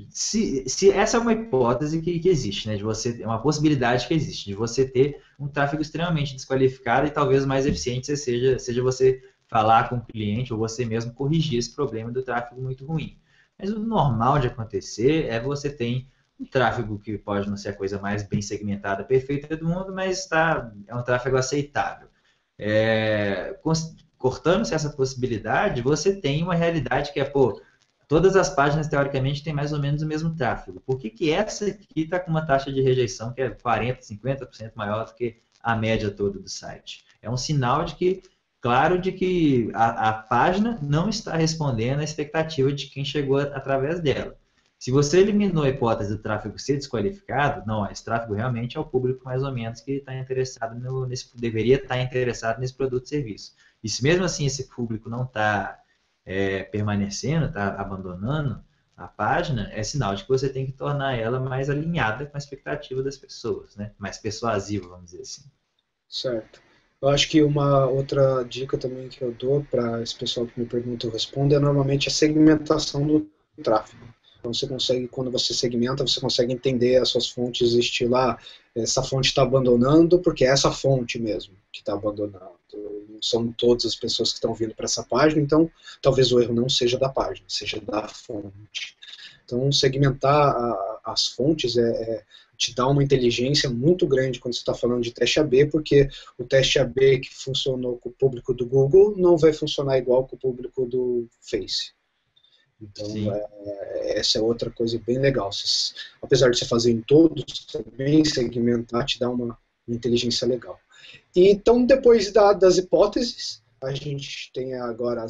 se essa é uma hipótese que existe, né, de você, é uma possibilidade que existe, de você ter um tráfego extremamente desqualificado e talvez mais eficiente seja você falar com o cliente ou você mesmo corrigir esse problema do tráfego muito ruim. Mas o normal de acontecer é você ter um tráfego que pode não ser a coisa mais bem segmentada, perfeita do mundo, mas é um tráfego aceitável. Cortando-se essa possibilidade, você tem uma realidade que é, todas as páginas, teoricamente, têm mais ou menos o mesmo tráfego. Por que essa aqui está com uma taxa de rejeição que é 40%, 50% maior do que a média toda do site? É um sinal de que, claro, de que a página não está respondendo à expectativa de quem chegou através dela. Se você eliminou a hipótese do tráfego ser desqualificado, não, esse tráfego realmente é o público mais ou menos que está interessado deveria estar interessado nesse produto ou serviço. E se mesmo assim esse público não está permanecendo, está abandonando a página, é sinal de que você tem que tornar ela mais alinhada com a expectativa das pessoas, né? Mais persuasiva, vamos dizer assim. Certo. Eu acho que uma outra dica também que eu dou para esse pessoal que me pergunta, eu respondo, é normalmente a segmentação do tráfego. Então você consegue, quando você segmenta, você consegue entender as suas fontes, estilo, essa fonte está abandonando porque é essa fonte mesmo que está abandonando. Não são todas as pessoas que estão vindo para essa página, então talvez o erro não seja da página, seja da fonte. Então segmentar as fontes te dá uma inteligência muito grande quando você está falando de teste AB, porque o teste AB que funcionou com o público do Google não vai funcionar igual com o público do Face. Então, essa é outra coisa bem legal. Apesar de você fazer em todos, também segmentar te dá uma inteligência legal. E, então, depois das hipóteses, A gente tem agora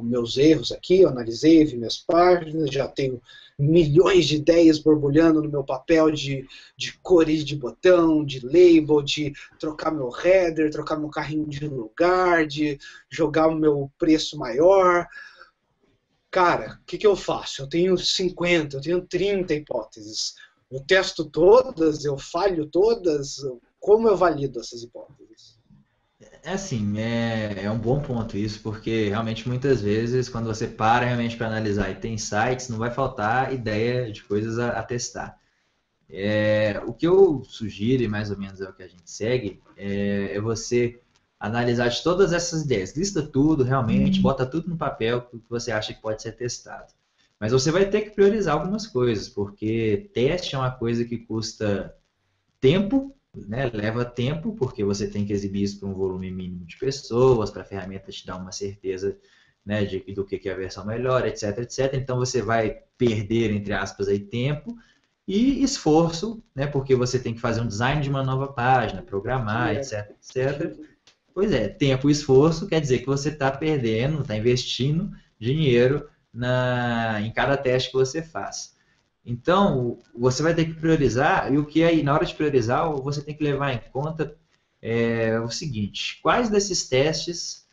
meus erros aqui, eu analisei, vi minhas páginas, já tenho milhões de ideias borbulhando no meu papel de cores de botão, de label, de trocar meu header, trocar meu carrinho de lugar, de jogar o meu preço maior. Cara, o que eu faço? Eu tenho 50, eu tenho 30 hipóteses. Eu testo todas, eu falho todas. Como eu valido essas hipóteses? É assim, é um bom ponto isso, porque realmente muitas vezes, quando você para realmente para analisar e tem sites, não vai faltar ideia de coisas a testar. O que eu sugiro, e mais ou menos é o que a gente segue, é você analisar de todas essas ideias. Lista tudo, realmente, bota tudo no papel, o que você acha que pode ser testado. Mas você vai ter que priorizar algumas coisas, porque teste é uma coisa que custa tempo, né? Leva tempo, porque você tem que exibir isso para um volume mínimo de pessoas, para a ferramenta te dar uma certeza, né, do que é a versão melhor, etc, etc. Então você vai perder, entre aspas, aí, tempo e esforço, né, porque você tem que fazer um design de uma nova página, programar, etc, etc. Pois é, tempo e esforço quer dizer que você está perdendo, está investindo dinheiro em cada teste que você faz. Então, você vai ter que priorizar, e o que aí, na hora de priorizar, você tem que levar em conta o seguinte: quais desses testes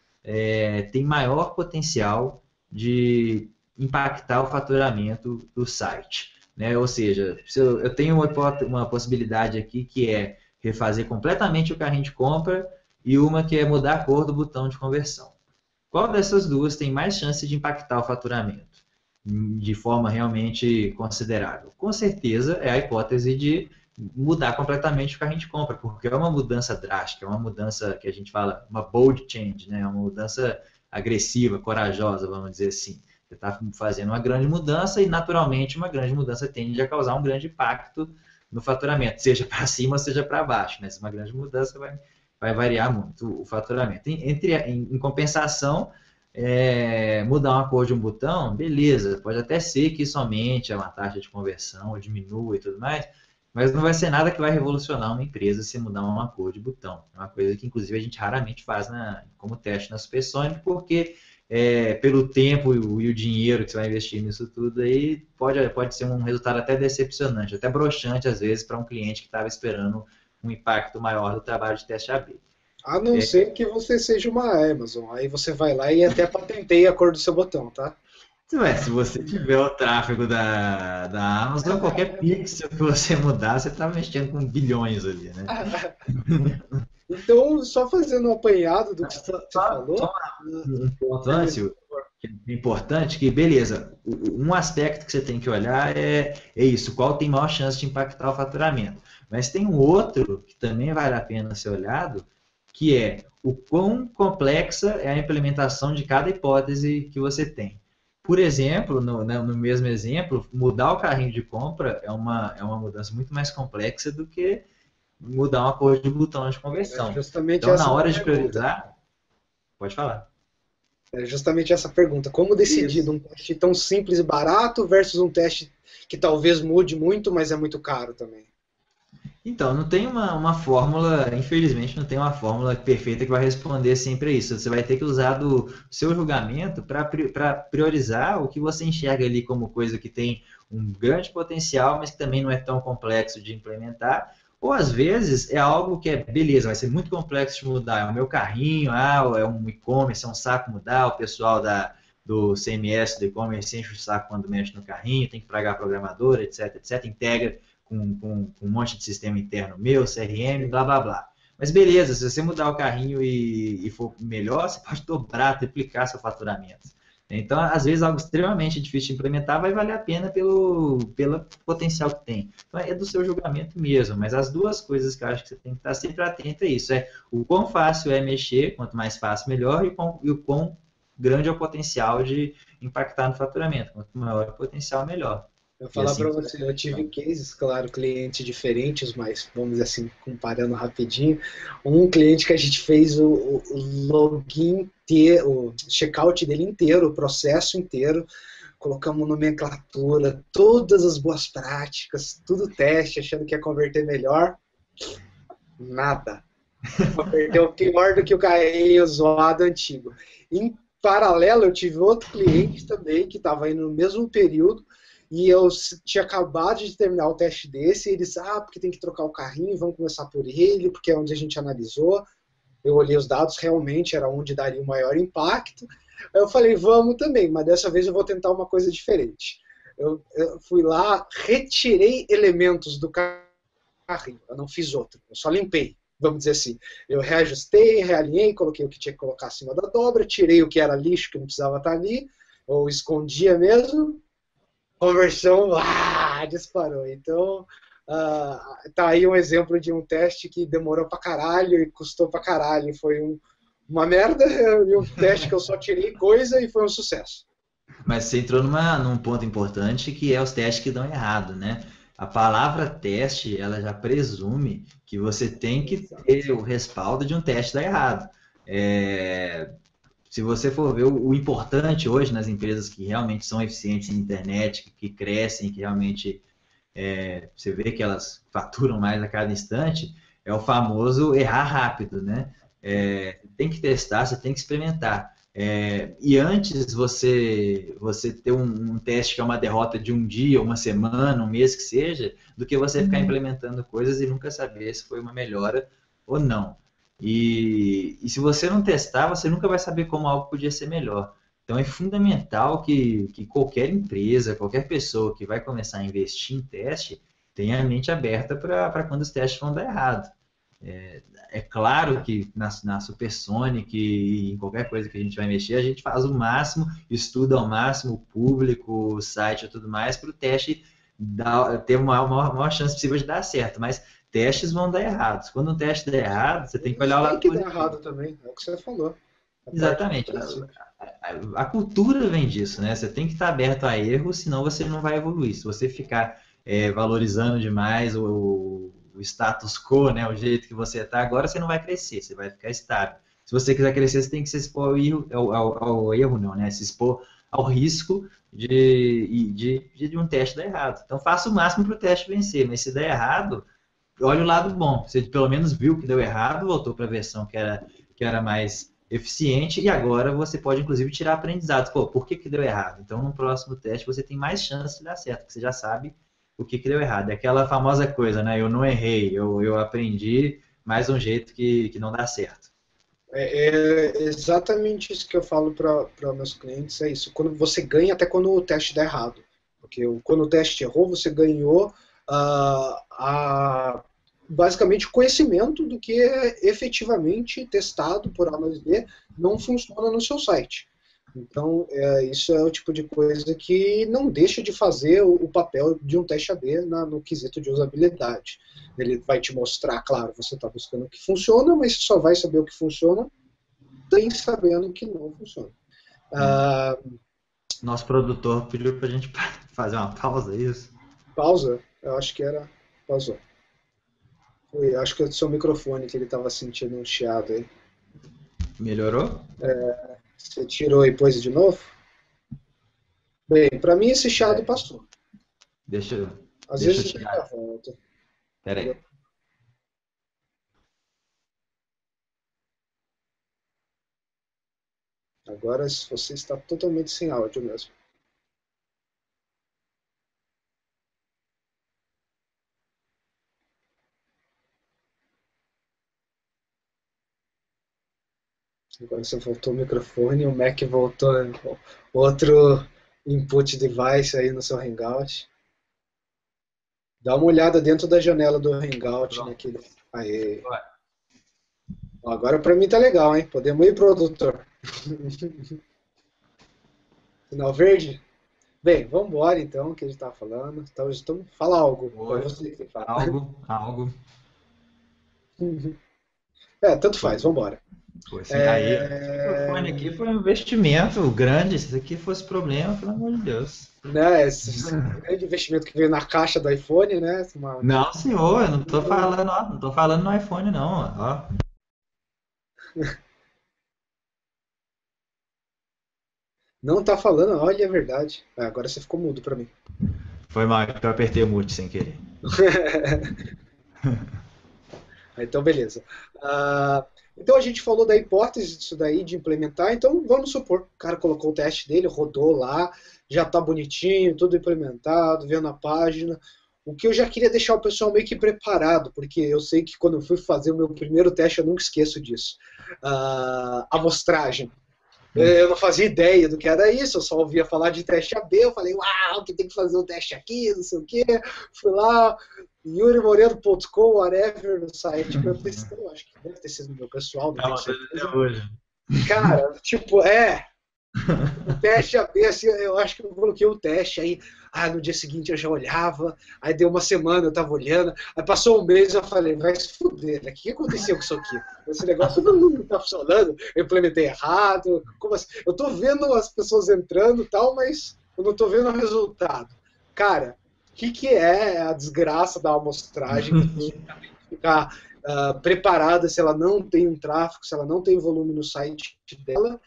têm maior potencial de impactar o faturamento do site? Né? Ou seja, se eu tenho uma possibilidade aqui que é refazer completamente o carrinho de compra e uma que é mudar a cor do botão de conversão. Qual dessas duas tem mais chance de impactar o faturamento de forma realmente considerável? Com certeza é a hipótese de mudar completamente o carrinho de compra, porque é uma mudança drástica, é uma mudança que a gente fala, uma bold change, né? Uma mudança agressiva, corajosa, vamos dizer assim. Você está fazendo uma grande mudança e, naturalmente, uma grande mudança tende a causar um grande impacto no faturamento, seja para cima ou seja para baixo. Né? Uma grande mudança vai variar muito o faturamento. Em compensação, mudar uma cor de um botão, beleza, pode até ser que isso aumente uma taxa de conversão, ou diminua e tudo mais, mas não vai ser nada que vai revolucionar uma empresa se mudar uma cor de botão. É uma coisa que, inclusive, a gente raramente faz como teste na Supersonic, porque pelo tempo e o dinheiro que você vai investir nisso tudo aí, pode ser um resultado até decepcionante, até broxante, às vezes, para um cliente que estava esperando um impacto maior do trabalho de teste AB. A não ser que você seja uma Amazon. Aí você vai lá e até patenteia a cor do seu botão, tá? Se você tiver o tráfego da Amazon, qualquer pixel que você mudar, você está mexendo com bilhões ali, né? Então, só fazendo um apanhado do que você falou. Só um ponto antes, que é importante, que beleza, um aspecto que você tem que olhar é isso, qual tem maior chance de impactar o faturamento. Mas tem um outro que também vale a pena ser olhado, que é o quão complexa é a implementação de cada hipótese que você tem. Por exemplo, no mesmo exemplo, mudar o carrinho de compra é uma mudança muito mais complexa do que mudar uma cor de botão de conversão. Então, na hora de priorizar, pode falar. É justamente essa pergunta. Como decidir um teste tão simples e barato versus um teste que talvez mude muito, mas é muito caro também? Então, não tem uma fórmula, infelizmente, não tem uma fórmula perfeita que vai responder sempre a isso. Você vai ter que usar do seu julgamento para priorizar o que você enxerga ali como coisa que tem um grande potencial, mas que também não é tão complexo de implementar. Ou, às vezes, é algo que beleza, vai ser muito complexo de mudar. É o meu carrinho, é um e-commerce, é um saco mudar, o pessoal do CMS, do e-commerce, enche o saco quando mexe no carrinho, tem que pagar programador, etc, etc, integra com um monte de sistema interno meu, CRM, blá, blá, blá. Mas beleza, se você mudar o carrinho e for melhor, você pode dobrar, triplicar seu faturamento. Então, às vezes, algo extremamente difícil de implementar vai valer a pena pelo potencial que tem. Então, é do seu julgamento mesmo, mas as duas coisas que eu acho que você tem que estar sempre atento é isso, o quão fácil é mexer, quanto mais fácil, melhor, e o quão grande é o potencial de impactar no faturamento. Quanto maior o potencial, melhor. Eu vou falar para você, eu tive cases, claro, clientes diferentes, mas vamos dizer assim, comparando rapidinho. Um cliente que a gente fez o login inteiro, o checkout dele inteiro, o processo inteiro, colocamos nomenclatura, todas as boas práticas, tudo teste, achando que ia converter melhor. Nada. Perdeu pior do que o carrinho zoado antigo. Em paralelo, eu tive outro cliente também que estava indo no mesmo período e eu tinha acabado de terminar o teste desse e eles, porque tem que trocar o carrinho, vamos começar por ele, porque é onde a gente analisou. Eu olhei os dados, realmente era onde daria o maior impacto. Aí eu falei, vamos também, mas dessa vez eu vou tentar uma coisa diferente. Eu fui lá, retirei elementos do carrinho, eu não fiz outro, eu só limpei, vamos dizer assim. Eu reajustei, realinhei, coloquei o que tinha que colocar acima da dobra, tirei o que era lixo, que não precisava estar ali, ou escondia mesmo, conversão disparou. Então, tá aí um exemplo de um teste que demorou pra caralho e custou pra caralho. Foi uma merda, e um teste que eu só tirei coisa e foi um sucesso. Mas você entrou num ponto importante que é os testes que dão errado, né? A palavra teste, ela já presume que você tem que ter o respaldo de um teste dar errado. Se você for ver o importante hoje nas empresas que realmente são eficientes em internet, que crescem, que realmente você vê que elas faturam mais a cada instante, é o famoso errar rápido, né? Tem que testar, você tem que experimentar. E antes você ter um teste que é uma derrota de um dia, uma semana, um mês que seja, do que você ficar implementando coisas e nunca saber se foi uma melhora ou não. E se você não testar, você nunca vai saber como algo podia ser melhor. Então é fundamental que qualquer empresa, qualquer pessoa que vai começar a investir em teste, tenha a mente aberta para quando os testes vão dar errado. É claro que na Supersonic e em qualquer coisa que a gente vai mexer, a gente faz o máximo, estuda ao máximo o público, o site e tudo mais, para o teste ter uma maior chance possível de dar certo. Mas testes vão dar errados. Quando um teste der errado, você tem que olhar o Tem lado que dar positivo. errado também, é o que você falou. A parte Exatamente. positiva. A cultura vem disso, né? Você tem que estar aberto a erros, senão você não vai evoluir. Se você ficar valorizando demais o status quo, né? O jeito que você está agora, você não vai crescer, você vai ficar estável. Se você quiser crescer, você tem que se expor ao erro, não, né? Se expor ao risco de um teste dar errado. Então, faça o máximo para o teste vencer, mas se der errado, olha o lado bom. Você pelo menos viu que deu errado, voltou para a versão que era mais eficiente e agora você pode, inclusive, tirar aprendizados. Pô, por que deu errado? Então, no próximo teste, você tem mais chance de dar certo, porque você já sabe o que deu errado. É aquela famosa coisa, né? Eu não errei, eu aprendi mais um jeito que não dá certo. É exatamente isso que eu falo para meus clientes, é isso. Quando você ganha, até quando o teste dá errado. Porque quando o teste errou, você ganhou basicamente o conhecimento do que é efetivamente testado por A mais B não funciona no seu site. Então, isso é o tipo de coisa que não deixa de fazer o papel de um teste AB no quesito de usabilidade. Ele vai te mostrar, claro, você está buscando o que funciona, mas você só vai saber o que funciona sem sabendo o que não funciona. Nosso produtor pediu pra gente fazer uma pausa, isso? Pausa? Eu acho que era. Pausou. Acho que é o seu microfone que ele estava sentindo um chiado aí. Melhorou? Você tirou e pôs de novo? Bem, para mim esse chiado passou. Deixa eu Às vezes ele tirar. volta. Pera aí. Agora você está totalmente sem áudio mesmo. Agora você voltou o microfone, o Mac voltou outro input device aí no seu Hangout. Dá uma olhada dentro da janela do Hangout naquele. Aê. Agora para mim tá legal, hein? Podemos ir, produtor. Sinal verde? Bem, vamos embora então, que a gente estava falando. Então, fala algo. Oi. Você que fala. Algo. Tanto faz, vamos embora. Aí, esse microfone aqui foi um investimento grande. Se isso aqui fosse problema, pelo amor de Deus. Né, esse grande investimento que veio na caixa do iPhone, né? Não, senhor, eu não tô falando, ó, não tô falando no iPhone, não, ó. Não tá falando, olha, é verdade. Agora você ficou mudo para mim. Foi mal que eu apertei o mute sem querer. Então, beleza. Então, a gente falou da hipótese disso daí, de implementar. Então, vamos supor, o cara colocou o teste dele, rodou lá, já está bonitinho, tudo implementado, vendo a página. O que eu já queria deixar o pessoal meio que preparado, porque eu sei que quando eu fui fazer o meu primeiro teste, eu nunca esqueço disso. Amostragem. Eu não fazia ideia do que era isso, eu só ouvia falar de teste AB, eu falei, uau, que tem que fazer o teste aqui, não sei o quê. Fui lá, yurimoreno.com, whatever, no site, meu textão, acho que deve ter sido meu pessoal, não tenho certeza. Até hoje. Cara, tipo, o teste AB, assim, eu acho que eu coloquei o teste, aí, no dia seguinte eu já olhava, aí deu uma semana eu tava olhando, aí passou um mês eu falei, vai se fuder, né? O que aconteceu com isso aqui? Esse negócio não tá funcionando, eu implementei errado, como assim? Eu tô vendo as pessoas entrando e tal, mas eu não tô vendo o resultado. Cara, o que é a desgraça da amostragem? Ficar preparada se ela não tem um tráfego, se ela não tem volume no site dela.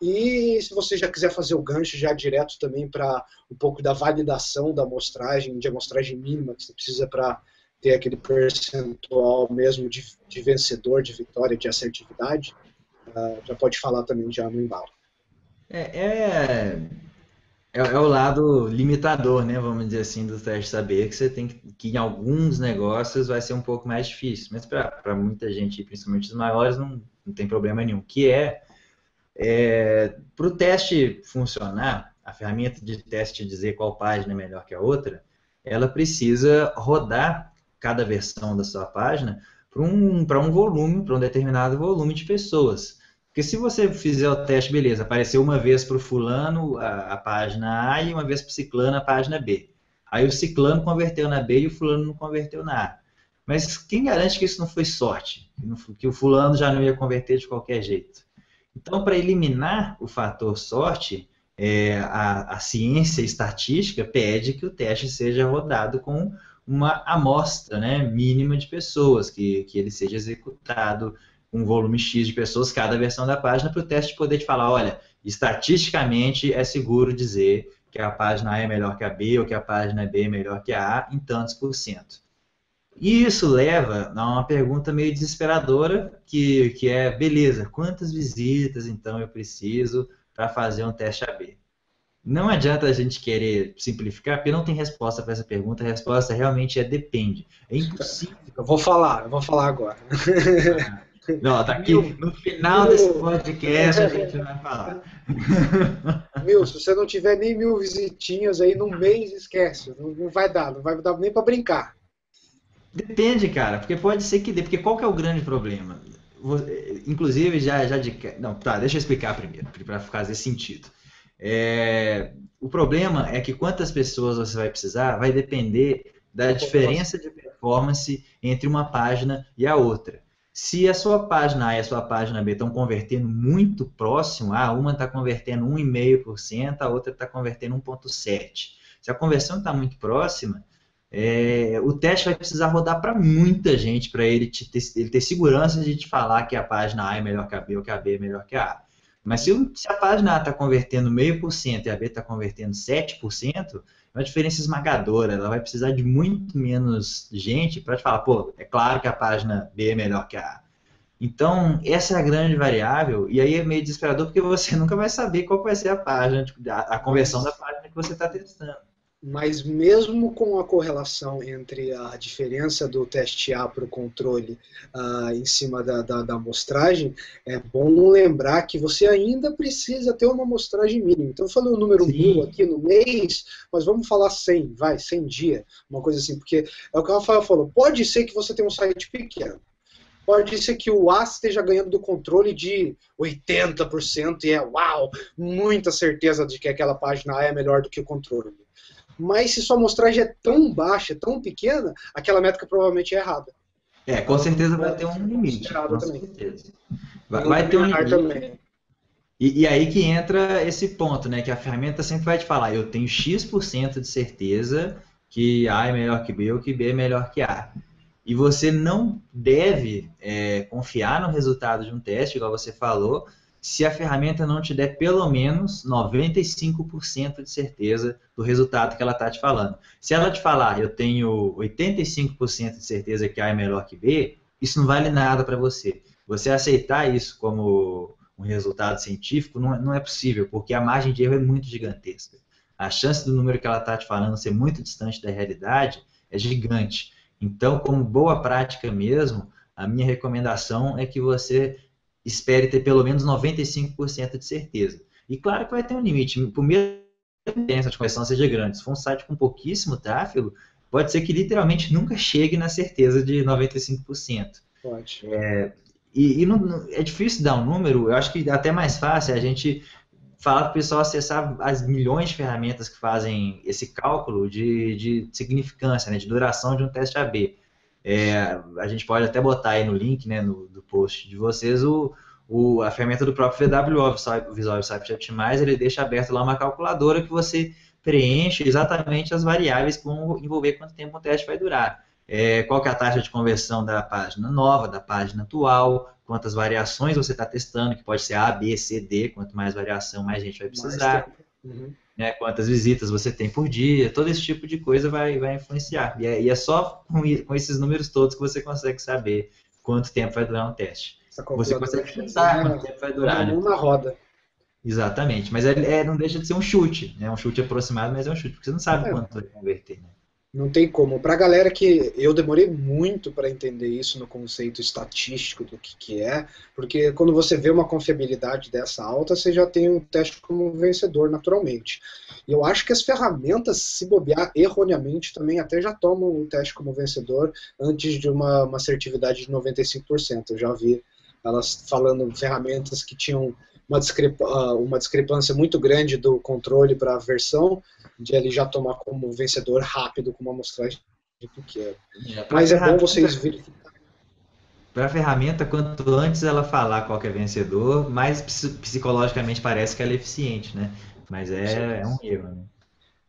E se você já quiser fazer o gancho já direto também para um pouco da validação da amostragem, de amostragem mínima que você precisa para ter aquele percentual mesmo de vencedor, de vitória, de assertividade, já pode falar também já no embalo. É o lado limitador, né? Vamos dizer assim, do teste saber que você tem que em alguns negócios vai ser um pouco mais difícil, mas para muita gente, principalmente os maiores, não tem problema nenhum. Para o teste funcionar, a ferramenta de teste dizer qual página é melhor que a outra, ela precisa rodar cada versão da sua página para um volume, para um determinado volume de pessoas. Porque se você fizer o teste, beleza, apareceu uma vez para o fulano a página A e uma vez para o ciclano a página B. Aí o ciclano converteu na B e o fulano não converteu na A. Mas quem garante que isso não foi sorte? Que o fulano já não ia converter de qualquer jeito? Então, para eliminar o fator sorte, a ciência estatística pede que o teste seja rodado com uma amostra, né, mínima de pessoas, que ele seja executado com um volume X de pessoas, cada versão da página, para o teste poder te falar, olha, estatisticamente é seguro dizer que a página A é melhor que a B ou que a página B é melhor que a A em tantos %. E isso leva a uma pergunta meio desesperadora, que é, beleza, quantas visitas então eu preciso para fazer um teste AB? Não adianta a gente querer simplificar, porque não tem resposta para essa pergunta, a resposta realmente depende. É impossível. Eu vou falar agora. Não, tá aqui no final desse podcast a gente vai falar. Se você não tiver nem 1000 visitinhas aí no mês, esquece. Não vai dar nem para brincar. Depende, cara, porque pode ser que dê, porque qual que é o grande problema? Inclusive, não, tá, deixa eu explicar primeiro, para fazer sentido. O problema é que quantas pessoas você vai precisar vai depender da diferença de performance entre uma página e a outra. Se a sua página A e a sua página B estão convertendo muito próximo, uma está convertendo 1,5%, a outra está convertendo 1,7%. Se a conversão está muito próxima, o teste vai precisar rodar para muita gente, para ele ter segurança de te falar que a página A é melhor que a B ou que a B é melhor que a A. Mas se a página A está convertendo 0,5% e a B está convertendo 7%, é uma diferença esmagadora. Ela vai precisar de muito menos gente para te falar, pô, é claro que a página B é melhor que a A. Então, essa é a grande variável, e aí é meio desesperador porque você nunca vai saber qual vai ser a página, a conversão da página que você está testando. Mas mesmo com a correlação entre a diferença do teste A para o controle em cima da amostragem, é bom lembrar que você ainda precisa ter uma amostragem mínima. Então eu falei o número 1000 aqui no mês, mas vamos falar 100, 100 dias, uma coisa assim, porque é o que o Rafael falou, pode ser que você tenha um site pequeno, pode ser que o A esteja ganhando do controle de 80% e muita certeza de que aquela página A é melhor do que o controle. Mas se sua amostragem é tão baixa, tão pequena, aquela métrica provavelmente é errada. Com certeza vai ter um limite. Com certeza. Vai ter um limite. Também. E aí que entra esse ponto, né? Que a ferramenta sempre vai te falar, eu tenho X% de certeza que A é melhor que B ou que B é melhor que A. E você não deve confiar no resultado de um teste, igual você falou, se a ferramenta não te der pelo menos 95% de certeza do resultado que ela está te falando. Se ela te falar, eu tenho 85% de certeza que A é melhor que B, isso não vale nada para você. Você aceitar isso como um resultado científico não é possível, porque a margem de erro é muito gigantesca. A chance do número que ela está te falando ser muito distante da realidade é gigante. Então, como boa prática mesmo, a minha recomendação é que você espere ter pelo menos 95% de certeza. E claro que vai ter um limite. Por mesmo que a diferença de conversão seja grande, se for um site com pouquíssimo tráfego, pode ser que literalmente nunca chegue na certeza de 95%. Pode. E é difícil dar um número, eu acho que até mais fácil a gente falar para o pessoal acessar as milhões de ferramentas que fazem esse cálculo de significância, né, de duração de um teste AB. A gente pode até botar aí no link, né, do post de vocês, a ferramenta do próprio VWO, Visual Website Optimizer, ele deixa aberto lá uma calculadora que você preenche exatamente as variáveis que vão envolver quanto tempo o teste vai durar. Qual que é a taxa de conversão da página nova, da página atual, quantas variações você está testando, que pode ser A, B, C, D, quanto mais variação, mais gente vai precisar, né, quantas visitas você tem por dia, todo esse tipo de coisa vai influenciar. E é só com esses números todos que você consegue saber quanto tempo vai durar um teste. Você consegue pensar quanto tempo vai durar. Né? Uma roda. Exatamente, mas não deixa de ser um chute, né? Um chute aproximado, mas é um chute, porque você não sabe quanto vai converter, né? Não tem como. Para a galera que eu demorei muito para entender isso no conceito estatístico do que é, porque quando você vê uma confiabilidade dessa alta, você já tem um teste como vencedor naturalmente. E eu acho que as ferramentas, se bobear erroneamente, também até já tomam o teste como vencedor antes de uma assertividade de 95%. Eu já vi elas falando ferramentas que tinham uma discrepância muito grande do controle para a versão, de ele já tomar como vencedor rápido com uma amostragem pequena. Mas é bom vocês verificarem. Para a ferramenta, quanto antes ela falar qual que é vencedor, mais psicologicamente parece que ela é eficiente, né? Mas é um erro, né?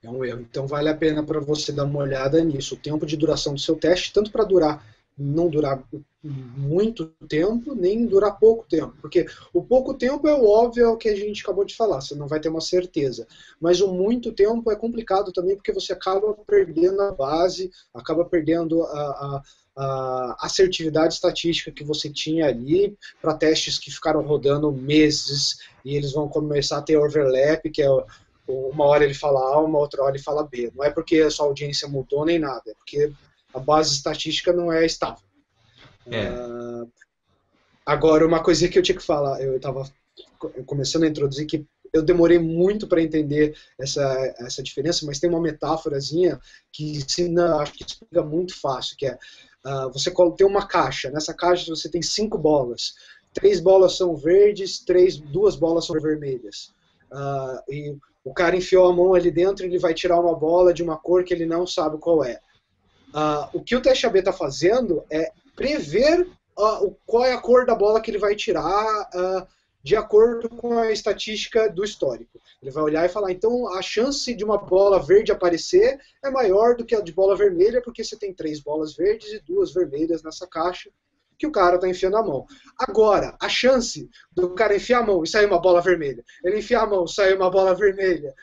É um erro. Então vale a pena para você dar uma olhada nisso. O tempo de duração do seu teste, tanto para não durar muito tempo, nem durar pouco tempo. Porque o pouco tempo é o óbvio, é o que a gente acabou de falar, você não vai ter uma certeza. Mas o muito tempo é complicado também, porque você acaba perdendo a base, acaba perdendo a assertividade estatística que você tinha ali para testes que ficaram rodando meses, e eles vão começar a ter overlap, que é uma hora ele fala A, uma outra hora ele fala B. Não é porque a sua audiência mudou nem nada, é porque a base estatística não é estável. Agora, uma coisa que eu tinha que falar, eu estava começando a introduzir que eu demorei muito para entender essa diferença, mas tem uma metáforazinha que ensina, acho que explica muito fácil, que é você tem uma caixa, nessa caixa você tem 5 bolas, 3 bolas são verdes, 2 bolas são vermelhas. E o cara enfiou a mão ali dentro, ele vai tirar uma bola de uma cor que ele não sabe qual é. O que o teste AB está fazendo é prever qual é a cor da bola que ele vai tirar de acordo com a estatística do histórico. Ele vai olhar e falar, então a chance de uma bola verde aparecer é maior do que a de bola vermelha, porque você tem 3 bolas verdes e 2 vermelhas nessa caixa que o cara está enfiando a mão. Agora, a chance do cara enfiar a mão e sair uma bola vermelha, ele enfiar a mão e sair uma bola vermelha,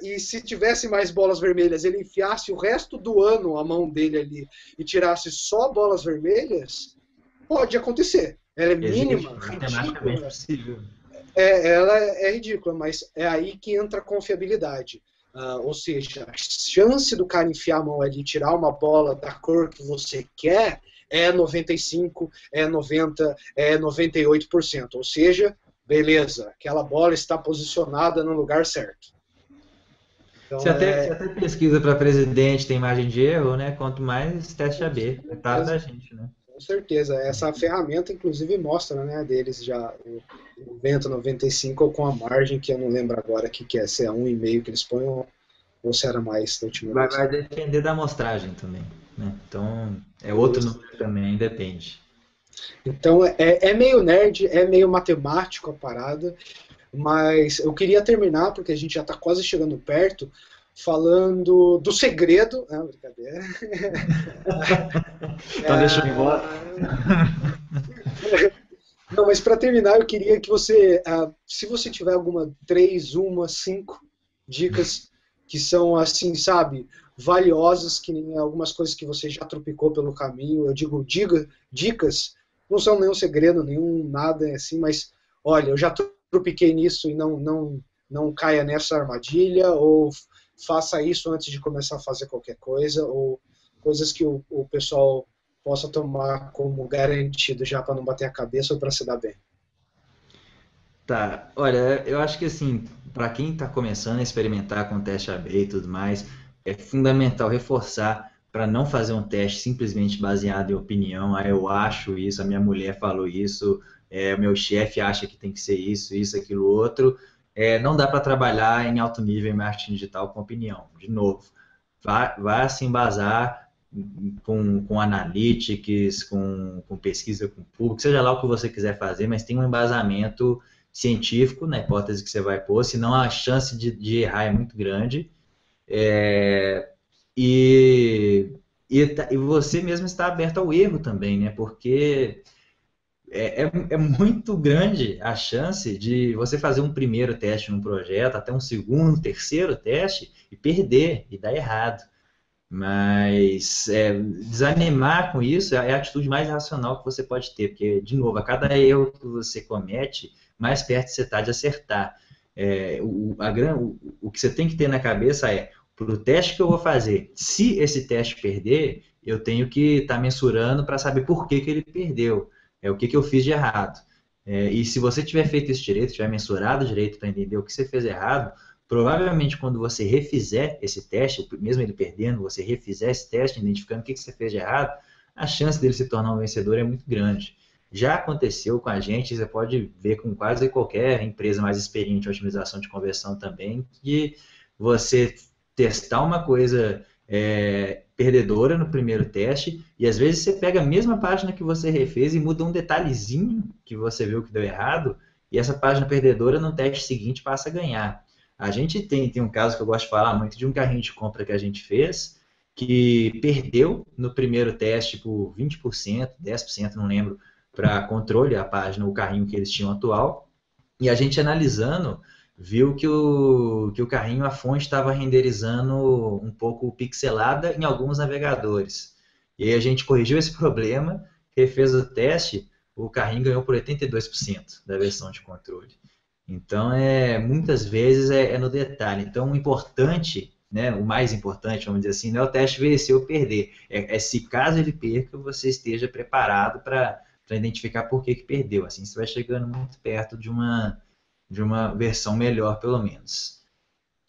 e se tivesse mais bolas vermelhas, ele enfiasse o resto do ano a mão dele ali e tirasse só bolas vermelhas, pode acontecer. Ela é mínima, matematicamente possível. Ela é ridícula, mas é aí que entra a confiabilidade. Ou seja, a chance do cara enfiar a mão ali e tirar uma bola da cor que você quer é 95%, é 90%, é 98%. Ou seja, beleza, aquela bola está posicionada no lugar certo. Então, se até pesquisa para presidente tem margem de erro, né? Quanto mais teste AB, é claro da gente, né? Com certeza. Essa ferramenta, inclusive, mostra, né, deles já o Vento 95 com a margem, que eu não lembro agora que é, se é 1,5 que eles põem ou se era mais da última vez. Vai depender da amostragem também, né? Então, é outro número também, depende. Então, é meio nerd, é meio matemático a parada, mas eu queria terminar, porque a gente já está quase chegando perto, falando do segredo. Brincadeira. Então deixa eu ir embora. Não, mas para terminar, eu queria que você, se você tiver 3, 1, 5 dicas que são assim, sabe, valiosas, que nem algumas coisas que você já tropicou pelo caminho. Eu digo dicas, não são nenhum segredo, nenhum nada assim, mas olha, eu já tropiquei nisso e não caia nessa armadilha, ou faça isso antes de começar a fazer qualquer coisa, ou coisas que o pessoal possa tomar como garantido já para não bater a cabeça ou para se dar bem. Tá, olha, eu acho que assim, para quem está começando a experimentar com teste AB e tudo mais, é fundamental reforçar para não fazer um teste simplesmente baseado em opinião. Ah, eu acho isso, a minha mulher falou isso, o meu chefe acha que tem que ser isso, aquilo, outro. Não dá para trabalhar em alto nível em marketing digital com opinião. De novo, vá se embasar com analytics, com pesquisa com público, seja lá o que você quiser fazer, mas tem um embasamento científico na hipótese que você vai pôr, senão a chance de errar é muito grande. É, e você mesmo está aberto ao erro também, né? Porque é muito grande a chance de você fazer um primeiro teste num projeto, até um segundo, terceiro teste, e perder, e dar errado. Mas desanimar com isso é a atitude mais racional que você pode ter, porque, de novo, a cada erro que você comete, mais perto você está de acertar. O que você tem que ter na cabeça é, para o teste que eu vou fazer, se esse teste perder, eu tenho que estar mensurando para saber por que ele perdeu, o que eu fiz de errado. E se você tiver feito isso direito, tiver mensurado direito para entender o que você fez errado, provavelmente quando você refizer esse teste, mesmo ele perdendo, você refizer esse teste, identificando o que você fez de errado, a chance dele se tornar um vencedor é muito grande. Já aconteceu com a gente, você pode ver com quase qualquer empresa mais experiente em otimização de conversão também, que você testar uma coisa perdedora no primeiro teste, e às vezes você pega a mesma página que você refez e muda um detalhezinho que você viu que deu errado, e essa página perdedora no teste seguinte passa a ganhar. A gente tem um caso que eu gosto de falar muito de um carrinho de compra que a gente fez, que perdeu no primeiro teste por 20%, 10%, não lembro, para controle a página, o carrinho que eles tinham atual. E a gente analisando, viu que o carrinho, a fonte estava renderizando um pouco pixelada em alguns navegadores. E aí a gente corrigiu esse problema, refez o teste, o carrinho ganhou por 82% da versão de controle. Então, muitas vezes no detalhe. Então, o importante, né, o mais importante, vamos dizer assim, não é o teste vencer ou perder. Se caso ele perca, você esteja preparado para identificar por que perdeu. Assim, você vai chegando muito perto de uma versão melhor, pelo menos.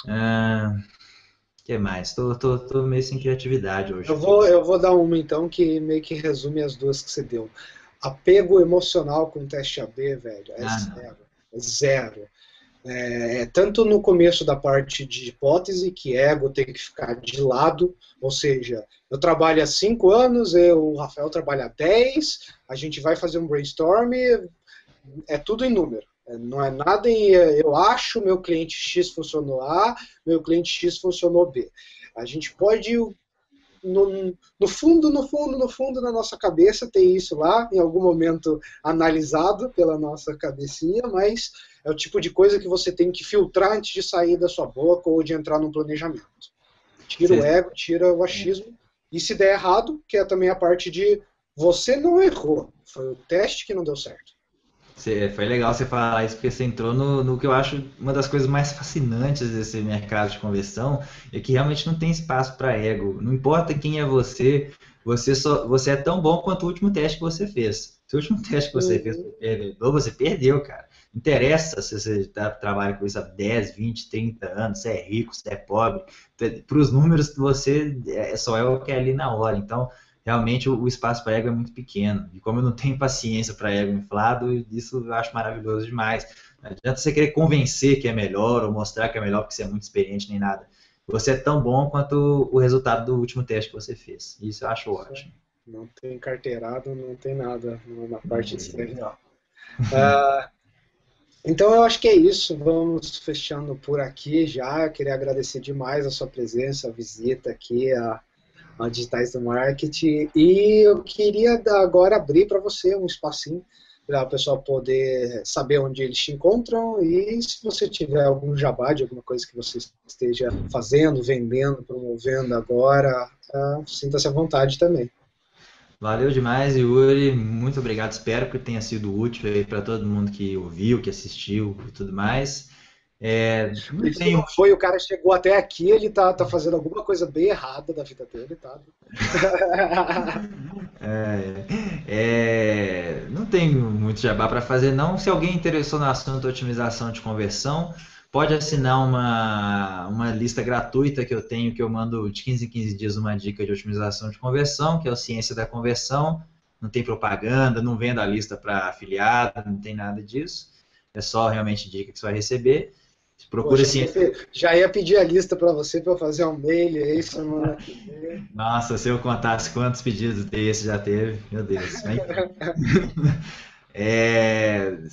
O que mais? Tô meio sem criatividade hoje. Eu vou dar uma, então, que meio que resume as duas que você deu. Apego emocional com o teste AB, velho, zero. É zero. Tanto no começo da parte de hipótese, que ego tem que ficar de lado, ou seja, eu trabalho há 5 anos, o Rafael trabalha há 10, a gente vai fazer um brainstorm, é tudo em número. Não é nada em eu acho, meu cliente X funcionou A, meu cliente X funcionou B. A gente pode, no fundo da nossa cabeça, ter isso lá, em algum momento analisado pela nossa cabecinha, mas é o tipo de coisa que você tem que filtrar antes de sair da sua boca ou de entrar num planejamento. Tira o ego, tira o achismo, e se der errado, que é também a parte de você não errou, foi o teste que não deu certo. Foi legal você falar isso, porque você entrou no que eu acho uma das coisas mais fascinantes desse mercado de conversão, é que realmente não tem espaço para ego. Não importa quem é você, você é tão bom quanto o último teste que você fez. Se o último teste que você fez foi perdedor, você perdeu, cara. Não interessa se você trabalha com isso há 10, 20, 30 anos, se é rico, se é pobre. Para os números, você só é o que é ali na hora. Então, realmente o espaço para ego é muito pequeno. E como eu não tenho paciência para ego inflado, isso eu acho maravilhoso demais. Não adianta você querer convencer que é melhor ou mostrar que é melhor porque você é muito experiente nem nada. Você é tão bom quanto o resultado do último teste que você fez. Isso eu acho ótimo. Não tem carteirada, não tem nada na parte de exterior. Então eu acho que é isso. Vamos fechando por aqui já. Eu queria agradecer demais a sua presença, a visita aqui, a Digitais do Marketing, e eu queria agora abrir para você um espacinho para o pessoal poder saber onde eles te encontram e se você tiver algum jabá de alguma coisa que você esteja fazendo, vendendo, promovendo agora, sinta-se à vontade também. Valeu demais, Yuri. Muito obrigado. Espero que tenha sido útil aí para todo mundo que ouviu, que assistiu e tudo mais. Não Se tenho. não foi, o cara chegou até aqui, ele tá fazendo alguma coisa bem errada da vida dele, tá? Não tenho muito jabá para fazer, não. Se alguém interessou no assunto otimização de conversão, pode assinar uma lista gratuita que eu tenho, que eu mando de 15 em 15 dias uma dica de otimização de conversão, que é o Ciência da Conversão. Não tem propaganda, não vendo a lista para afiliado, não tem nada disso. É só realmente dica que você vai receber. Procura Poxa, já ia pedir a lista para você para fazer um mail aí semana que vem. Nossa, se eu contasse quantos pedidos desse já teve, meu Deus.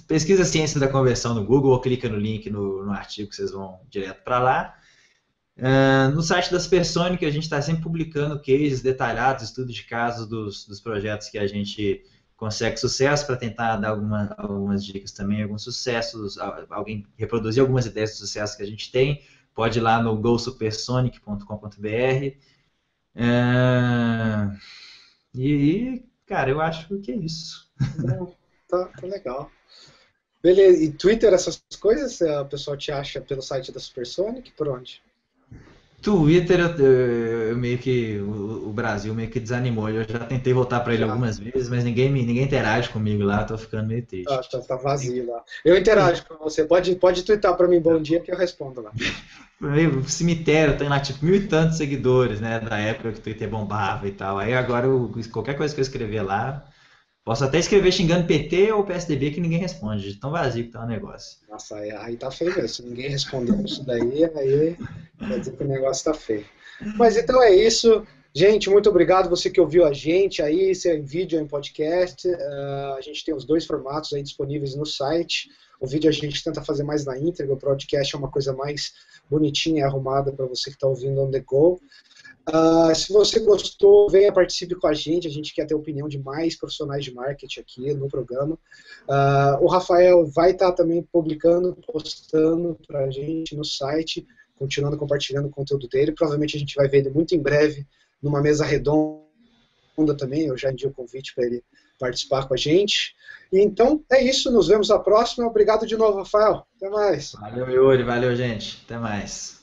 Pesquisa Ciência da Conversão no Google ou clica no link no artigo que vocês vão direto para lá. No site da Supersonic a gente está sempre publicando cases detalhados, estudos de casos dos projetos que a gente consegue sucesso, para tentar dar algumas dicas também, alguns sucessos, alguém reproduzir algumas ideias de sucesso que a gente tem, pode ir lá no gosupersonic.com.br. Cara, eu acho que é isso. Tá legal. Beleza, e Twitter, essas coisas, o pessoal te acha pelo site da Supersonic, por onde? Twitter, eu meio que, o Brasil meio que desanimou. Eu já tentei voltar para ele algumas vezes, mas ninguém interage comigo lá, tô ficando meio triste. Tá vazio lá. Eu interajo com você, pode twittar para mim bom dia que eu respondo lá. O cemitério tem lá tipo 1.000 e tantos seguidores, né, da época que o Twitter bombava e tal. Aí agora qualquer coisa que eu escrever lá, posso até escrever xingando PT ou PSDB que ninguém responde, de tão vazio que tá o negócio. Nossa, aí tá feio mesmo. Se ninguém respondeu isso daí, aí quer dizer que o negócio tá feio. Mas então é isso. Gente, muito obrigado você que ouviu a gente aí, se é em vídeo ou em podcast. A gente tem os dois formatos aí disponíveis no site. O vídeo a gente tenta fazer mais na íntegra, o podcast é uma coisa mais bonitinha e arrumada para você que está ouvindo on the go. Se você gostou, venha, participe com a gente quer ter a opinião de mais profissionais de marketing aqui no programa. O Rafael vai estar também publicando, postando para a gente no site, continuando compartilhando o conteúdo dele. Provavelmente a gente vai ver ele muito em breve numa mesa redonda também, eu já enviei o convite para ele participar com a gente. E então é isso, nos vemos na próxima. Obrigado de novo, Rafael. Até mais. Valeu, Yuri, valeu, gente. Até mais.